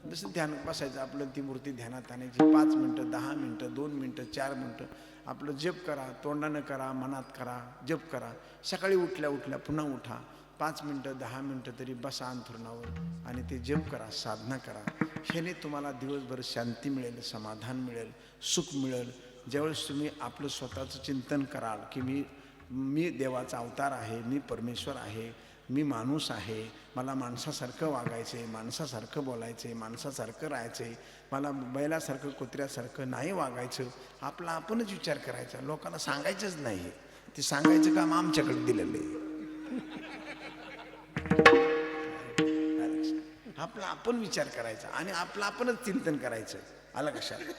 जसं ध्यान बसायचं आपलं, ती मूर्ती ध्यानात आणायची. 5 मिनटं, 10 मिनटं, 2 मिनटं, 4 मिनटं आपलं जप करा, तोंडानं करा, मनात करा, जप करा. सकाळी उठल्या उठल्या पुन्हा उठा, 5 मिनटं 10 मिनटं तरी बसा अंथरुणावर आणि ते जप करा, साधना करा. ह्याने तुम्हाला दिवसभर शांती मिळेल, समाधान मिळेल, सुख मिळेल. ज्यावेळेस तुम्ही आपलं स्वतःचं चिंतन कराल की मी देवाचा अवतार आहे, मी परमेश्वर आहे, मी माणूस आहे, मला माणसासारखं वागायचं आहे, माणसासारखं बोलायचं आहे, माणसासारखं राहायचं आहे, मला बैलासारखं कुत्र्यासारखं नाही वागायचं. आपला आपणच विचार करायचा, लोकांना सांगायचंच नाही. ते सांगायचं काम आमच्याकडे दिलेलं आहे. आपला आपण विचार करायचा आणि आपलं आपणच चिंतन करायचं. आलं कशाला?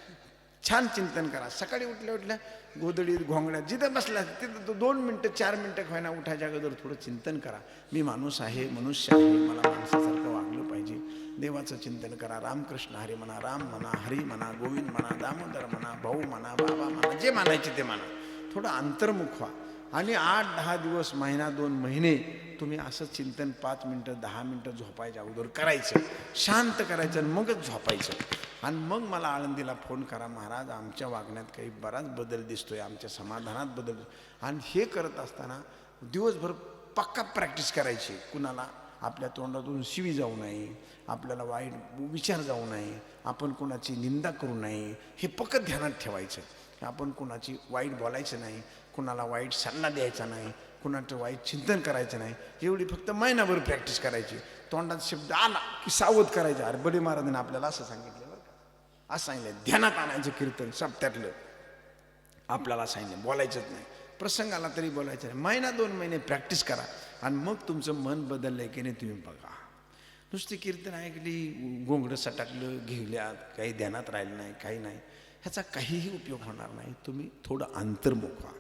छान चिंतन करा. सकाळी उठल्या उठल्या गोधडीत घोंगड्यात जिथं बसला तिथं 2 मिनटं 4 मिनटं व्हायना उठायच्या अगोदर थोडं चिंतन करा. मी माणूस आहे, मनुष्य आहे, मला माणसासारखं वागलं पाहिजे. देवाचं चिंतन करा. रामकृष्ण हरी म्हणा, राम म्हणा, हरी म्हणा, गोविंद म्हणा, दामोदर म्हणा, भाऊ म्हणा, बाबा म्हणा, जे मानायचे ते म्हणा. थोडं अंतर्मुख व्हा आणि 8-10 दिवस, महिना, 2 महिने तुम्ही असं चिंतन 5 मिनटं 10 मिनटं झोपायच्या अगोदर करायचं. शांत करायचं आणि मगच झोपायचं. आणि मग मला आळंदीला फोन करा, महाराज आमच्या वागण्यात काही बराच बदल दिसतोय, आमच्या समाधानात बदल. आणि हे करत असताना दिवसभर पक्का प्रॅक्टिस करायची. कुणाला आपल्या तोंडातून शिवी जाऊ नये, आपल्याला वाईट विचार जाऊ नये, आपण कुणाची निंदा करू नये, हे पक्क ध्यानात ठेवायचं. आपण कुणाची वाईट बोलायचं नाही, कुणाला वाईट सल्ला द्यायचा नाही, कुणाचं वाईट चिंतन करायचं नाही. एवढी फक्त महिनाभर प्रॅक्टिस करायची. तोंडात शब्द आला की सावध करायचं. अरे बडे महाराजांनी आपल्याला असं सांगितलं बरं का, असं सांगितलं. ध्यानात आणायचं कीर्तन सप्त्यातलं. आपल्याला सांगितलं बोलायचंच नाही, प्रसंगाला तरी बोलायचं नाही. महिना 2 महिने प्रॅक्टिस करा आणि मग तुमचं मन बदललंय की नाही तुम्ही बघा. नुसती कीर्तन ऐकली, गोंगडं सटाकलं, घेवल्यात, काही ध्यानात राहिलं नाही, काही नाही, ह्याचा काहीही उपयोग होणार नाही. तुम्ही थोडं अंतर्मुख व्हा,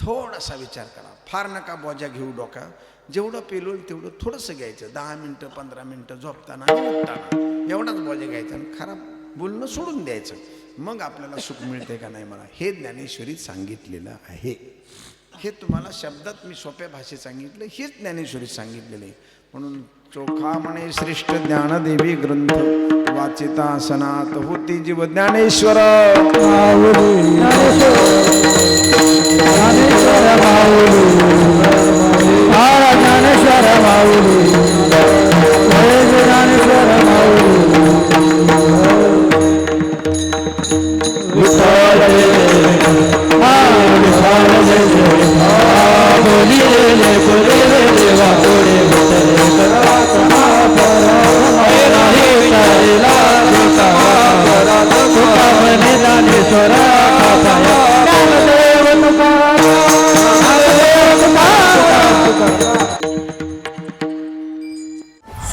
थोडासा विचार करा. फार नका बोजा घेऊ डोका. जेवढं पेलोल तेवढं थोडंसं घ्यायचं. 10 मिनटं 15 मिनटं झोपताना उठताना एवढाच बोजा घ्यायचा आणि खराब बोलणं सोडून द्यायचं. मग आपल्याला सुख मिळते का नाही मला हे ज्ञानेश्वरीत सांगितलेलं आहे. हे तुम्हाला शब्दात मी सोप्या भाषेत सांगितलं, हेच ज्ञानेश्वरीत सांगितलेलं आहे. म्हणून चोखा म्हणे श्रेष्ठ ज्ञानदेवी ग्रंथ वाचिता सनात होती जीव ज्ञानेश्वर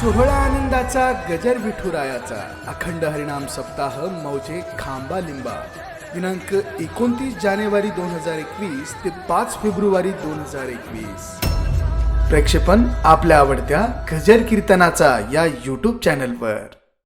सोहळा आनंदाचा गजर विठुरायाचा अखंड हरिनाम सप्ताह मौजे खांबा लिंबा दिनांक 29 जानेवारी 2021 ते 5 फेब्रुवारी 2021. प्रक्षेपण आपल्या आवडत्या गजर कीर्तनाचा या YouTube चॅनलवर.